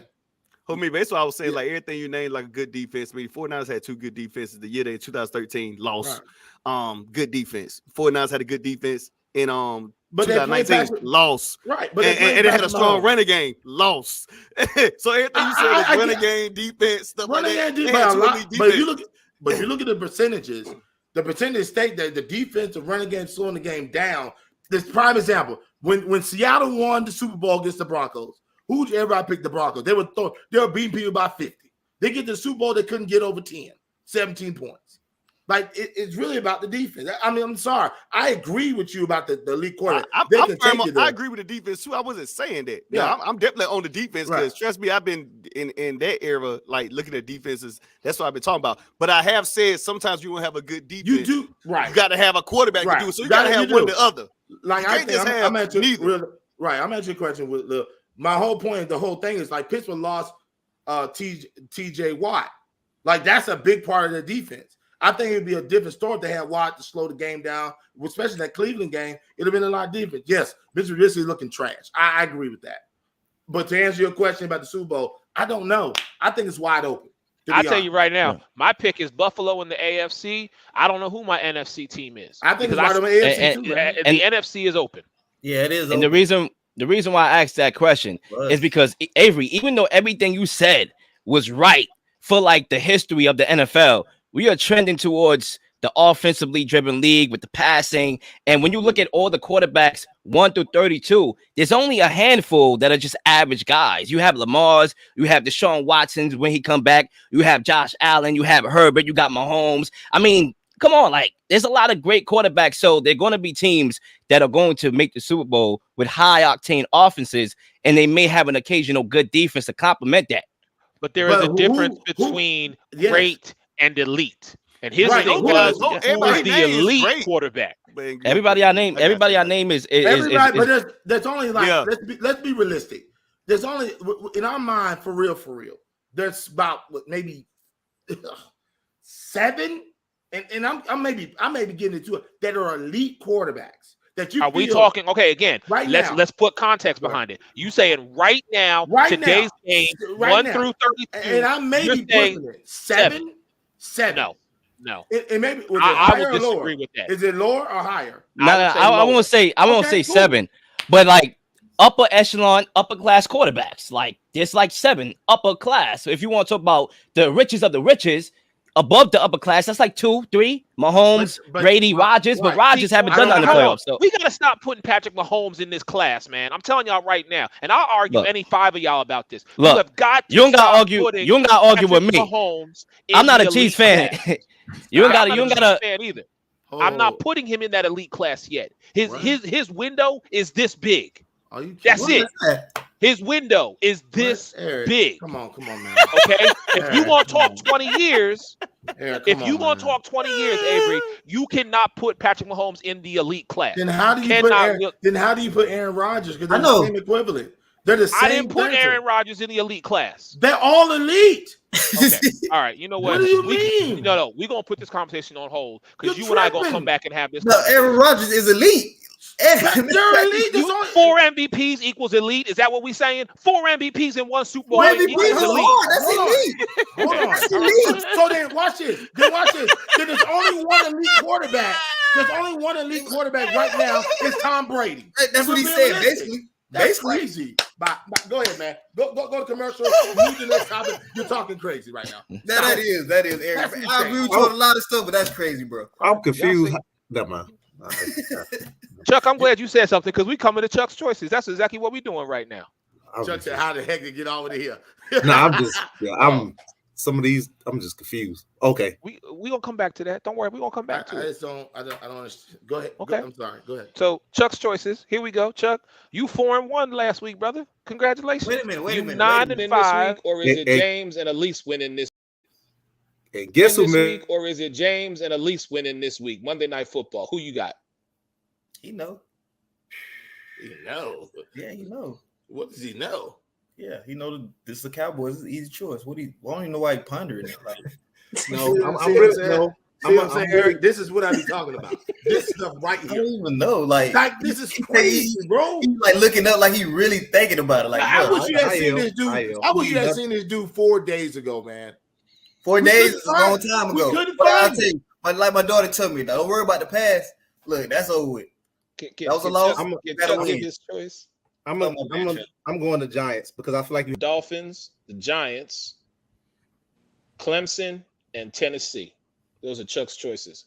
Homie, basically, I was saying like everything you named like a good defense. I mean, 49ers had 2 good defenses. The year they 2013 lost. Right. Good defense. 49ers had a good defense in 2019 lost. Right, but and they had a strong running game. Lost. So everything you said was running game, defense, stuff like that. But you look at the percentages. The percentage state that the defense, the running game, slowing the game down. This prime example when Seattle won the Super Bowl against the Broncos. Who'd everybody pick the Broncos? They were beating people by 50. They get to the Super Bowl, they couldn't get over 10, 17 points. Like, it's really about the defense. I mean, I'm sorry. I agree with you about the elite quarterback. I agree with the defense, too. I wasn't saying that. Yeah, I'm definitely on the defense because, trust me, I've been in that era, like, looking at defenses. That's what I've been talking about. But I have said sometimes you won't have a good defense. You do. Right. You got to have a quarterback to do it. So you got to have one or the other. Like, I can't just have neither. Right. I'm answering your question with my whole point, the whole thing is, like, Pittsburgh lost T.J. Watt. Like, that's a big part of the defense. I think it'd be a different story if they had Watt to slow the game down, especially that Cleveland game. It'd have been a lot different. Yes, Mitch Trubisky is looking trash. I agree with that. But to answer your question about the Super Bowl, I don't know. I think it's wide open. I'll tell you right now, my pick is Buffalo in the AFC. I don't know who my NFC team is. I think it's wide open AFC too. The NFC is open. Yeah, it is. And the reason why I asked that question is because Avery, even though everything you said was right for like the history of the NFL, we are trending towards the offensively driven league with the passing. And when you look at all the quarterbacks 1 through 32, there's only a handful that are just average guys. You have Lamar's, you have Deshaun Watson's when he come back, you have Josh Allen, you have Herbert, you got Mahomes. I mean, come on, like there's a lot of great quarterbacks. So they're going to be teams that are going to make the Super Bowl with high octane offenses, and they may have an occasional good defense to complement that. But there is a difference between great and elite. And his thing was the elite quarterback. Everybody I name is everybody, but there's only like let's be realistic. There's only in our mind for real. There's about maybe 7, and I may be getting into it that are elite quarterbacks. That you are we talking? Okay, again, let's put context behind it. You saying right now, today's game 1 through 32, and I may be putting it 7. No. It may be. I would disagree with that. Is it lower or higher? I won't say 7, but like upper echelon, upper class quarterbacks. Like there's like 7 upper class. So if you want to talk about the richest of the richest, above the upper class, that's like 2, 3. Mahomes, Brady, Rodgers, but Rodgers haven't done that in the playoffs. So we gotta stop putting Patrick Mahomes in this class, man. I'm telling y'all right now, and I'll argue any 5 of y'all about this. Look, you have got you don't gotta argue. You don't gotta argue with me. I'm not a Chiefs fan. You don't gotta fan either. I'm not putting him in that elite class yet. His window is this big. That's it. His window is this big. Come on, man. Okay, if you want to talk 20 years, talk 20 years, Avery, you cannot put Patrick Mahomes in the elite class. Then how do you put Aaron Rodgers? Because that's the same equivalent. They're the same. I didn't put Aaron Rodgers in the elite class. They're all elite. Okay. All right. You know what? What do you mean? No. We're gonna put this conversation on hold because you and I gonna come back and have this. No, Aaron Rodgers is elite. They're elite. 4 MVPs equals elite. Is that what we saying? 4 MVPs in one Super Bowl equals elite. That's elite. Hold on. That's elite. So then watch this. Then there's only one elite quarterback. There's only one elite quarterback right now. It's Tom Brady. That's what he said, basically. That's crazy. But go ahead, man. Go to commercial. Move to the next topic. You're talking crazy right now. That is, Aaron. I agree with you on a lot of stuff, but that's crazy, bro. I'm confused. Never mind. Chuck, I'm glad you said something because we coming to Chuck's choices. That's exactly what we're doing right now. Chuck said, "How the heck did get over here?" No, I'm just confused. Okay, we gonna come back to that. Don't worry, we gonna come back to it. I don't understand. Go ahead. Okay, I'm sorry. Go ahead. So Chuck's choices. Here we go. Chuck, you 4-1 last week, brother. Congratulations. Wait a minute. 9-5, or is it James and Elise winning this? Hey, guess who, this man? week, or is it James and Elise winning this week? Monday Night Football. Who you got? He know. He know. Yeah, he know. What does he know? Yeah, he know this is the Cowboys. It's an easy choice. I don't even know why he pondering it. Like, I'm saying, Eric, this is what I be talking about. This stuff right here. I don't even know. Like this is crazy, bro. He's like looking up, like he really thinking about it. Like, I wish you had seen this dude. I wish you had seen this dude 4 days ago, man. 4 days is a long time ago. But I'll tell you, like my daughter told me, don't worry about the past. Look, that's over with. That was a loss. Give his choice. I'm going to Giants because I feel like the Dolphins, the Giants, Clemson, and Tennessee. Those are Chuck's choices.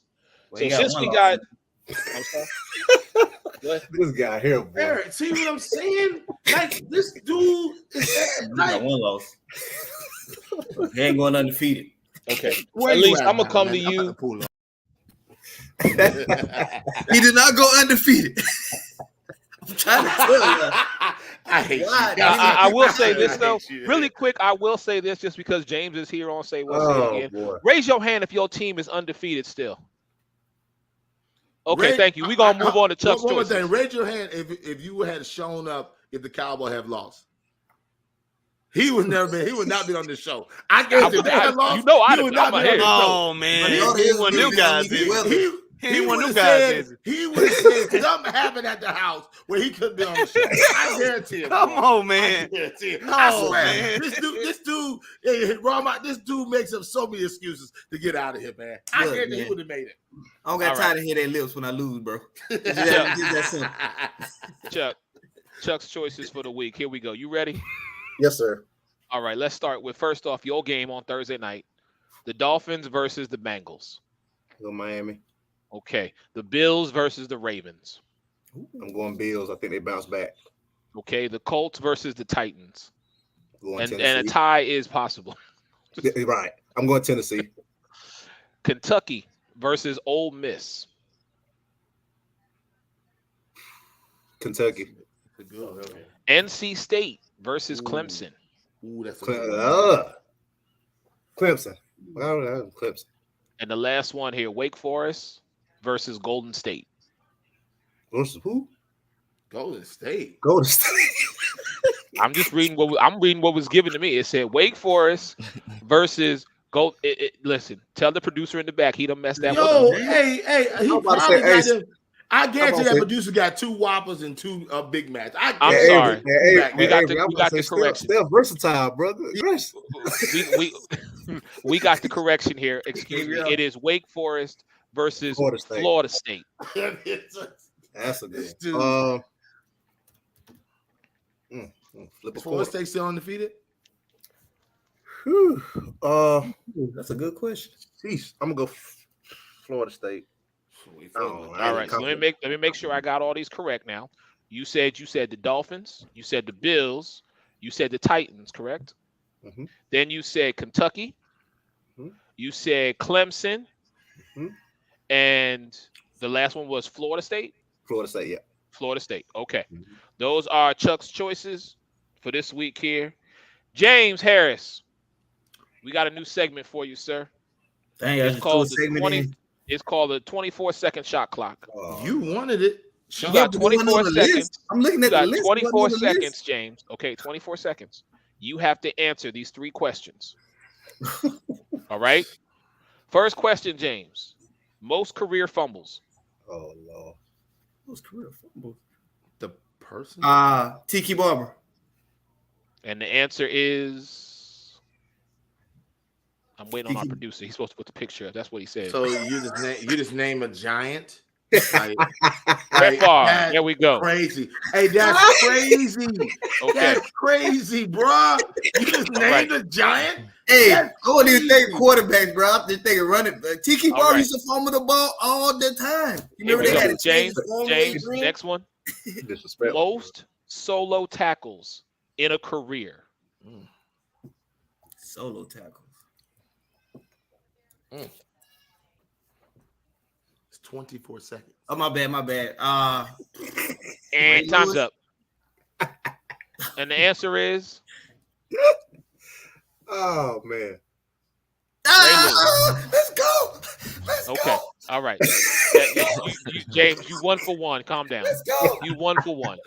Well, so since we got, I'm sorry. This guy here, boy. Eric, see what I'm saying? Like this dude is got one loss. He ain't going undefeated. Okay. At least I'm gonna come to you. He did not go undefeated. I'm trying to tell you. I hate you. I will say this though, really quick. I will say this just because James is here on Say What's again. Boy. Raise your hand if your team is undefeated still. Okay, thank you. We're gonna move on to Chuck's one more choices. thing. Raise your hand if you had shown up if the Cowboys have lost. He would not be on this show. I guess if they had lost, you know, he would not be on the show. Oh man, he one new guys. He one new guys. He would have said something happened at the house where he couldn't be on the show. I guarantee it. Come on, man. I guarantee it. No, I swear, man. this dude makes up so many excuses to get out of here, man. I guarantee he would have made it. I don't got time to hear their lips when I lose, bro. Chuck's choices for the week. Here we go. You ready? Yes, sir. All right, let's start with first off your game on Thursday night. The Dolphins versus the Bengals. Go Miami. Okay. The Bills versus the Ravens. I'm going Bills. I think they bounce back. Okay. The Colts versus the Titans. And a Tennessee. tie is possible. Right. I'm going Tennessee. Kentucky versus Ole Miss. Kentucky. NC State versus Clemson. Ooh, that's Clemson. Clemson. And the last one here, Wake Forest versus Golden State. Versus who? Golden State. Golden State. I'm just reading what was given to me. It said Wake Forest versus Gold. Listen, tell the producer in the back he done messed that Yo, up. hey, I guarantee that producer got 2 Whoppers and 2 Big Macs. I'm sorry. We got the correction. Still versatile, brother. We got the correction here. Excuse me. It is Wake Forest versus Florida State. That's a good one. Florida State still undefeated? That's a good question. Jeez, I'm gonna go Florida State. All right, so let me make sure I got all these correct now. You said the Dolphins, you said the Bills, you said the Titans, correct? Mm-hmm. Then you said Kentucky, you said Clemson, and the last one was Florida State? Florida State, yeah. Florida State, okay. Those are Chuck's choices for this week here. James Harris, we got a new segment for you, sir. Dang, it's called the 24-second shot clock. You wanted it. You got 24 seconds. I'm looking at the list. 24 seconds, James. Okay, 24 seconds. You have to answer these 3 questions. All right. First question, James. Most career fumbles. Oh Lord. Most career fumbles. The person. Tiki Barber. And the answer is. I'm waiting on our producer. He's supposed to put the picture up. That's what he said. So you just name a giant. Like, there we go. Crazy. Hey, that's crazy. Okay. That's crazy, bro. You just named a giant. Hey, I wouldn't even think quarterbacks, bro. I'm just thinking running. Tiki Barber used to fumble the ball all the time. You remember they had James, next one. Most solo tackles in a career. Solo tackles. It's 24 seconds. Oh, my bad. And time's up. And the answer is. Oh man. Let's go. Okay. All right. James, you 1 for 1. Calm down. Let's go. You 1 for 1.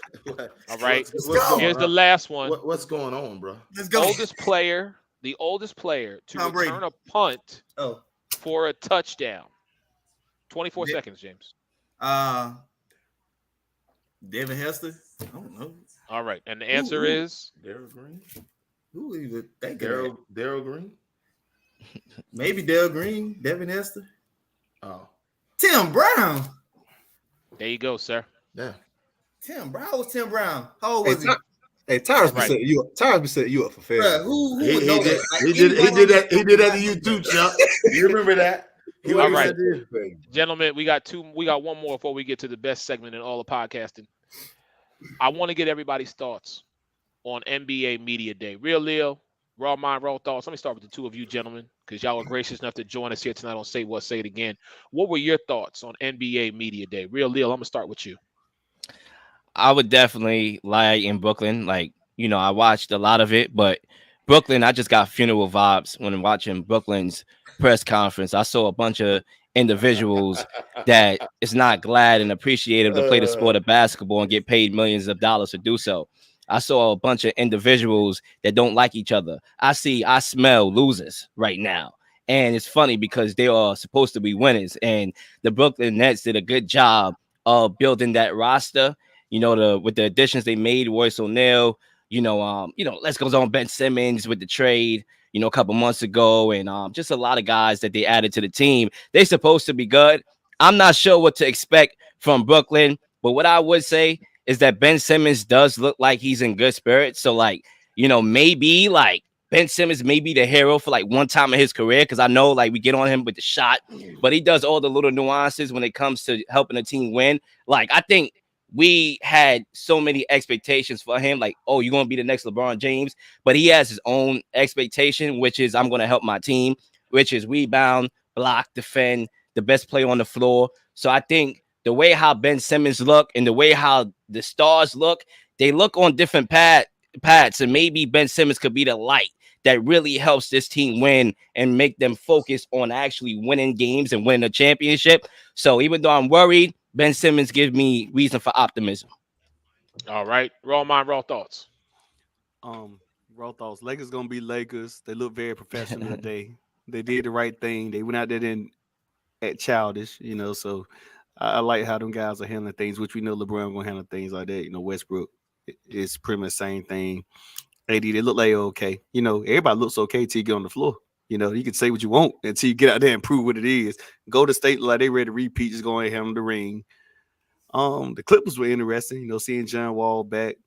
All right. Here's the last one. What's going on, bro? Let's go. The oldest player to Tom return Brady. a punt Oh. for a touchdown. 24 seconds, James. Devin Hester. I don't know. All right. And the answer is Darryl Green. Who even think Darryl Green? Maybe Darryl Green, Devin Hester. Oh. Tim Brown. There you go, sir. Yeah. Tim Brown. How was Tim Brown? How old was he? Hey, Tyrus be setting you up for failure. Bruh, who He would know did that? He did that to you too, Chuck. You remember that? All right. Gentlemen, we got one more before we get to the best segment in all of podcasting. I want to get everybody's thoughts on NBA Media Day. Real Lil, Raw Mind, Raw Thoughts. Let me start with the two of you gentlemen, because y'all were gracious enough to join us here tonight on Say What, Say It Again. What were your thoughts on NBA Media Day? Real Lil, I'm going to start with you. I would definitely lie in Brooklyn. Like, I watched a lot of it, but Brooklyn, I just got funeral vibes when watching Brooklyn's press conference. I saw a bunch of individuals that is not glad and appreciative to play the sport of basketball and get paid millions of dollars to do so. I saw a bunch of individuals that don't like each other. I smell losers right now. And it's funny because they are supposed to be winners. And the Brooklyn Nets did a good job of building that roster. With the additions they made, Royce O'Neal, let's go on Ben Simmons with the trade, a couple months ago, and just a lot of guys that they added to the team. They're supposed to be good. I'm not sure what to expect from Brooklyn, but what I would say is that Ben Simmons does look like he's in good spirits. So, maybe Ben Simmons may be the hero for one time in his career, because I know we get on him with the shot, but he does all the little nuances when it comes to helping the team win. I think we had so many expectations for him, you're going to be the next LeBron James, but he has his own expectation, which is I'm going to help my team, which is rebound, block, defend, the best player on the floor. So I think the way how Ben Simmons look and the way how the stars look, they look on different paths, and maybe Ben Simmons could be the light that really helps this team win and make them focus on actually winning games and winning a championship. So even though I'm worried, Ben Simmons gives me reason for optimism. All right. Raw Mind, Raw Thoughts. Raw Thoughts. Lakers going to be Lakers. They look very professional today. They did the right thing. They went out there and act childish, so I like how them guys are handling things, which we know LeBron going to handle things like that. Westbrook is pretty much the same thing. AD, they look like okay. Everybody looks okay till you get on the floor. You can say what you want until you get out there and prove what it is. Go to state like they ready to repeat, just going to handle the ring. The Clippers were interesting, seeing John Wall back,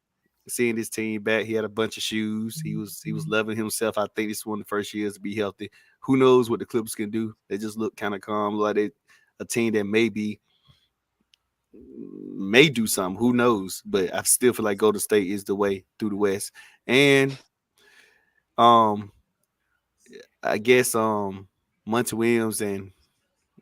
seeing his team back. He had a bunch of shoes. He was loving himself. I think this is one of the first years to be healthy. Who knows what the Clippers can do? They just look kind of calm, like they a team that may do something. Who knows? But I still feel like Golden State is the way through the West. And I guess Monty Williams and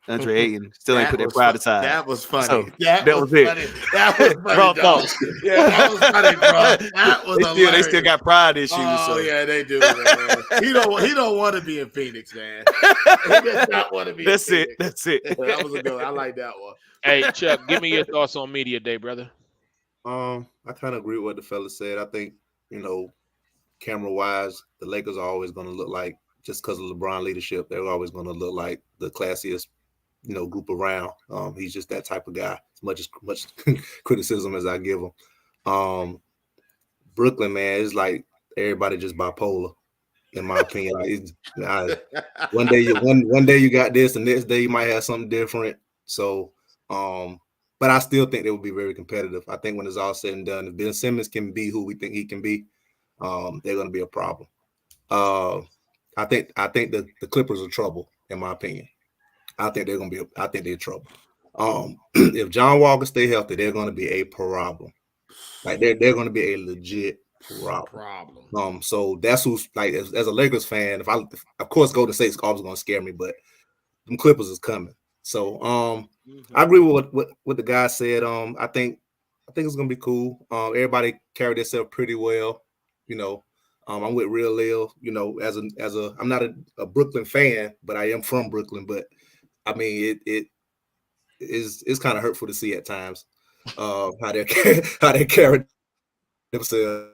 Andre Ayton still ain't put that pride aside. That was funny. So, that was it. funny. That was funny. Raw dog. thoughts. Yeah, that was funny, bro. That was they still got pride issues. Oh so. yeah, they do. Man. He don't want to be in Phoenix, man. He does not want to be. That's in it. Phoenix. That's it. That was a good one. I like that one. Hey, Chuck, give me your thoughts on media day, brother. I kind of agree with what the fella said. I think, camera wise, the Lakers are always going to look like, just because of LeBron leadership, they're always going to look like the classiest, group around. He's just that type of guy. As much criticism as I give him. Brooklyn, man, it's like everybody just bipolar, in my opinion. One day you got this, and next day you might have something different. So, but I still think they will be very competitive. I think when it's all said and done, if Ben Simmons can be who we think he can be, they're going to be a problem. I think the Clippers are trouble, in my opinion. I think they're in trouble. If John Walker stay healthy, they're going to be a problem. Like they're going to be a legit problem. So that's who's like as a Lakers fan. If of course Golden State's always going to scare me, but them Clippers is coming. So I agree with what the guy said. I think it's gonna be cool. Everybody carried themselves pretty well. I'm with Real Lil. As a I'm not a Brooklyn fan, but I am from Brooklyn. But I mean, it's kind of hurtful to see at times how they carry themselves.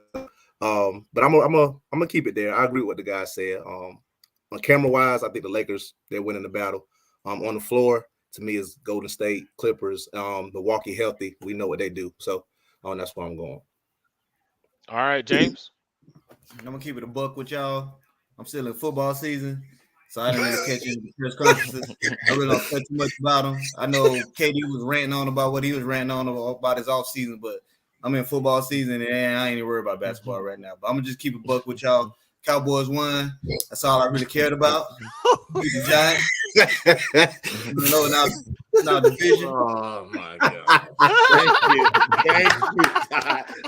But I'm gonna keep it there. I agree with what the guy said. On camera wise, I think the Lakers, they're winning the battle. On the floor, to me, is Golden State, Clippers, Milwaukee healthy. We know what they do. So that's where I'm going. All right, James. I'm gonna keep it a buck with y'all. I'm still in football season, so I didn't really catch any press conferences. I really don't care too much about them. I know KD was ranting on about what he was ranting on about his off season, but I'm in football season and I ain't even worried about basketball right now. But I'm gonna just keep it buck with y'all. Cowboys won. That's all I really cared about. The Giants. Now division. Oh my God!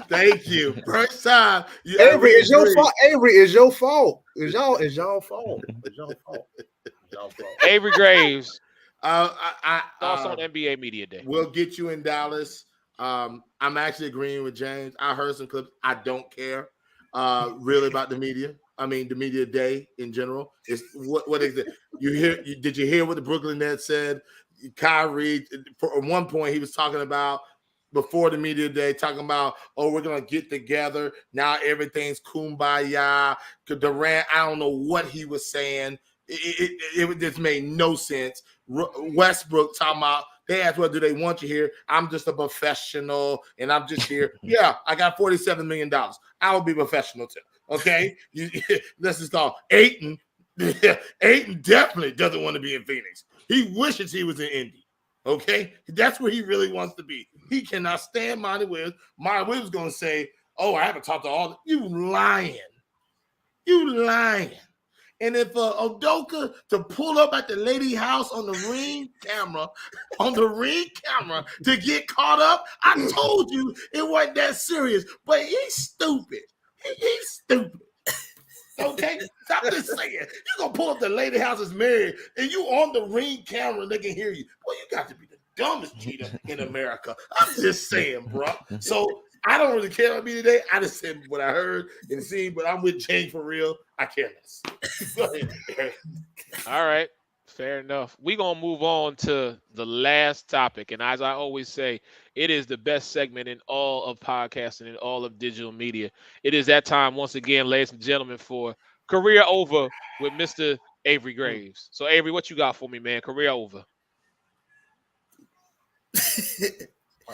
Thank you. First time. Avery, it's your fault. Avery, it's your fault. It's y'all fault. Avery Graves. Thoughts on NBA Media Day. We'll get you in Dallas. I'm actually agreeing with James. I heard some clips. I don't care really about the media. I mean, the media day in general. It's what is it? Did you hear what the Brooklyn Nets said? Kyrie, at one point, he was talking about before the media day, talking about, we're going to get together. Now everything's kumbaya. Durant, I don't know what he was saying. It just made no sense. Westbrook talking about, they asked, well, do they want you here? I'm just a professional, and I'm just here. Yeah, I got $47 million. I will be professional too. Okay? This is called Ayton. Ayton definitely doesn't want to be in Phoenix. He wishes he was in Indy. Okay? That's where he really wants to be. He cannot stand Monty Williams. Monty Williams is going to say, I haven't talked to all – you lying. And if Udoka to pull up at the lady house on the ring camera to get caught up, I told you it wasn't that serious. But he's stupid. He's stupid. Okay? I'm just saying. You're going to pull up the lady house is married, and you on the ring camera and they can hear you. Boy, you got to be the dumbest cheater in America. I'm just saying, bro. So I don't really care about me today. I just said what I heard and seen, but I'm with James for real. I care less. Go ahead. All right. Fair enough. We're going to move on to the last topic. And as I always say, it is the best segment in all of podcasting and all of digital media. It is that time, once again, ladies and gentlemen, for Career Over with Mr. Avery Graves. So, Avery, what you got for me, man? Career Over.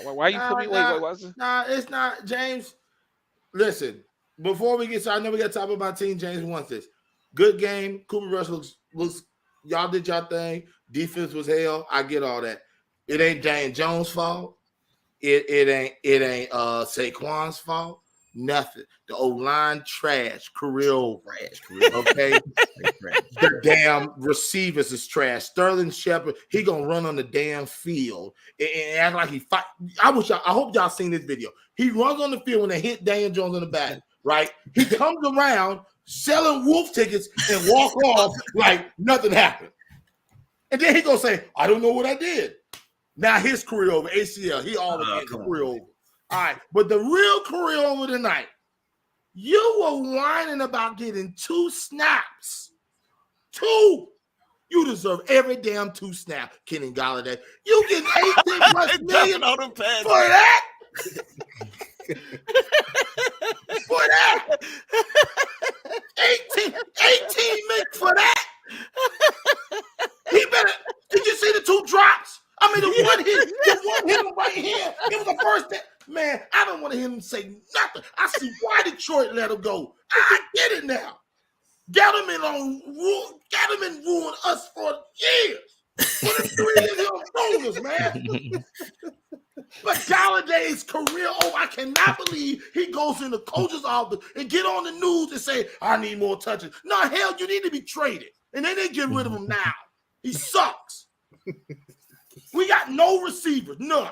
Why you put me? Wait, what's it? Nah, it's not, James. Listen, before we get started, I know we got to talk about Team James wants this. Good game. Cooper Rush looks. Y'all did y'all thing. Defense was hell. I get all that. It ain't Daniel Jones' fault. It ain't Saquon's fault. Nothing. The O-line trash. Career over. Okay. The damn receivers is trash. Sterling Shepard, he gonna run on the damn field and act like he fight. I hope y'all seen this video. He runs on the field when they hit Daniel Jones in the back. Right? He comes around selling wolf tickets and walk off like nothing happened. And then he gonna say, I don't know what I did. Now his career over, ACL. He always get career over. All right, but the real career over tonight. You were whining about getting 2 snaps. 2. You deserve every damn 2 snaps, Kenny Golladay. You get 18 plus million for that? For that? 18 million for that? He better. Did you see the 2 drops? I mean, the one hit right here. It was the first thing. Man, I don't want to hear him say nothing. I see why Detroit let him go. I get it now. Gettleman ruined us for years. For the 3 years he was us, man. But Galladay's career over. I cannot believe he goes in the coach's office and get on the news and say, I need more touches. No, hell, you need to be traded. And then they get rid of him now. He sucks. We got no receivers, none.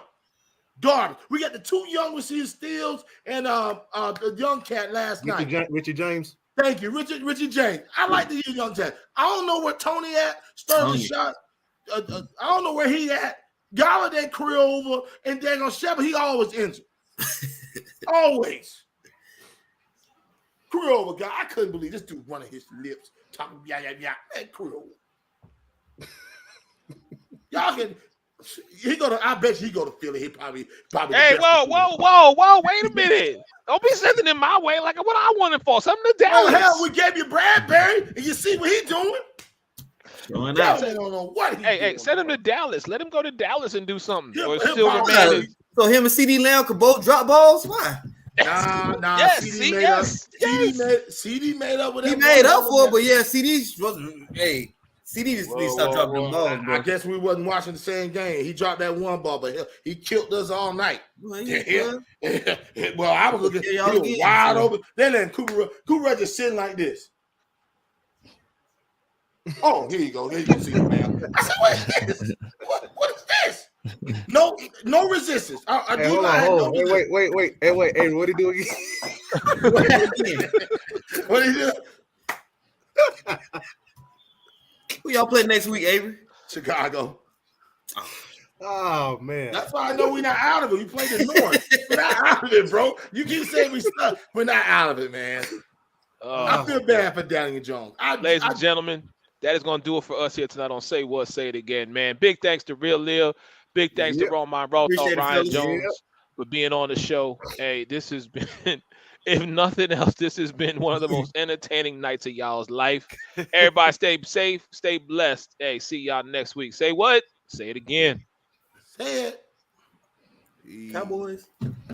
Garbage. We got the 2 young receivers, Steels, and the young cat last night. Richie James. Thank you, Richie James. I like the young cat. I don't know where Tony at. Sterling shot. I don't know where he at. Galladay career over, and dang on Shepard, he always injured. Always. Career over, guy. I couldn't believe this dude running his lips, talking yeah. Man, career over. Y'all can. I bet you he go to Philly. He probably. Hey, whoa! Wait a minute! Don't be sending him my way. Like what I wanted for something to Dallas. Oh hell, we gave you Bradbury, and you see what he doing. Showing out. I don't know what. Hey, send him to Dallas. Let him go to Dallas and do something. So him and CD Lamb could both drop balls. Why? Nah. Yes, CD made up with that. He made up for it, but yeah, CD just needs to stop dropping them balls, bro. I guess we wasn't watching the same game. He dropped that one ball, but he killed us all night. Well, I was looking he was wide open. Then Cooper just sitting like this. Oh, here you go. There you can see him now. I said, what is this? What is this? No resistance. Hey, hold on. Wait. Hey, what did he do again? What did he do? Who y'all play next week, Avery? Chicago. Oh man. That's why I know we're not out of it. We played the North. We're not out of it, bro. You keep saying we stuck. We're not out of it, man. I feel bad for Daniel Jones. Ladies and gentlemen, that is going to do it for us here tonight on Say What, Say It Again, man. Big thanks to Real Lil. Big thanks to Raw Mind Raw Talk, Ryan Jones, for being on the show. Hey, this has been, if nothing else, this has been one of the most entertaining nights of y'all's life. Everybody stay safe, stay blessed. Hey, see y'all next week. Say what? Say it again. Say it. Cowboys.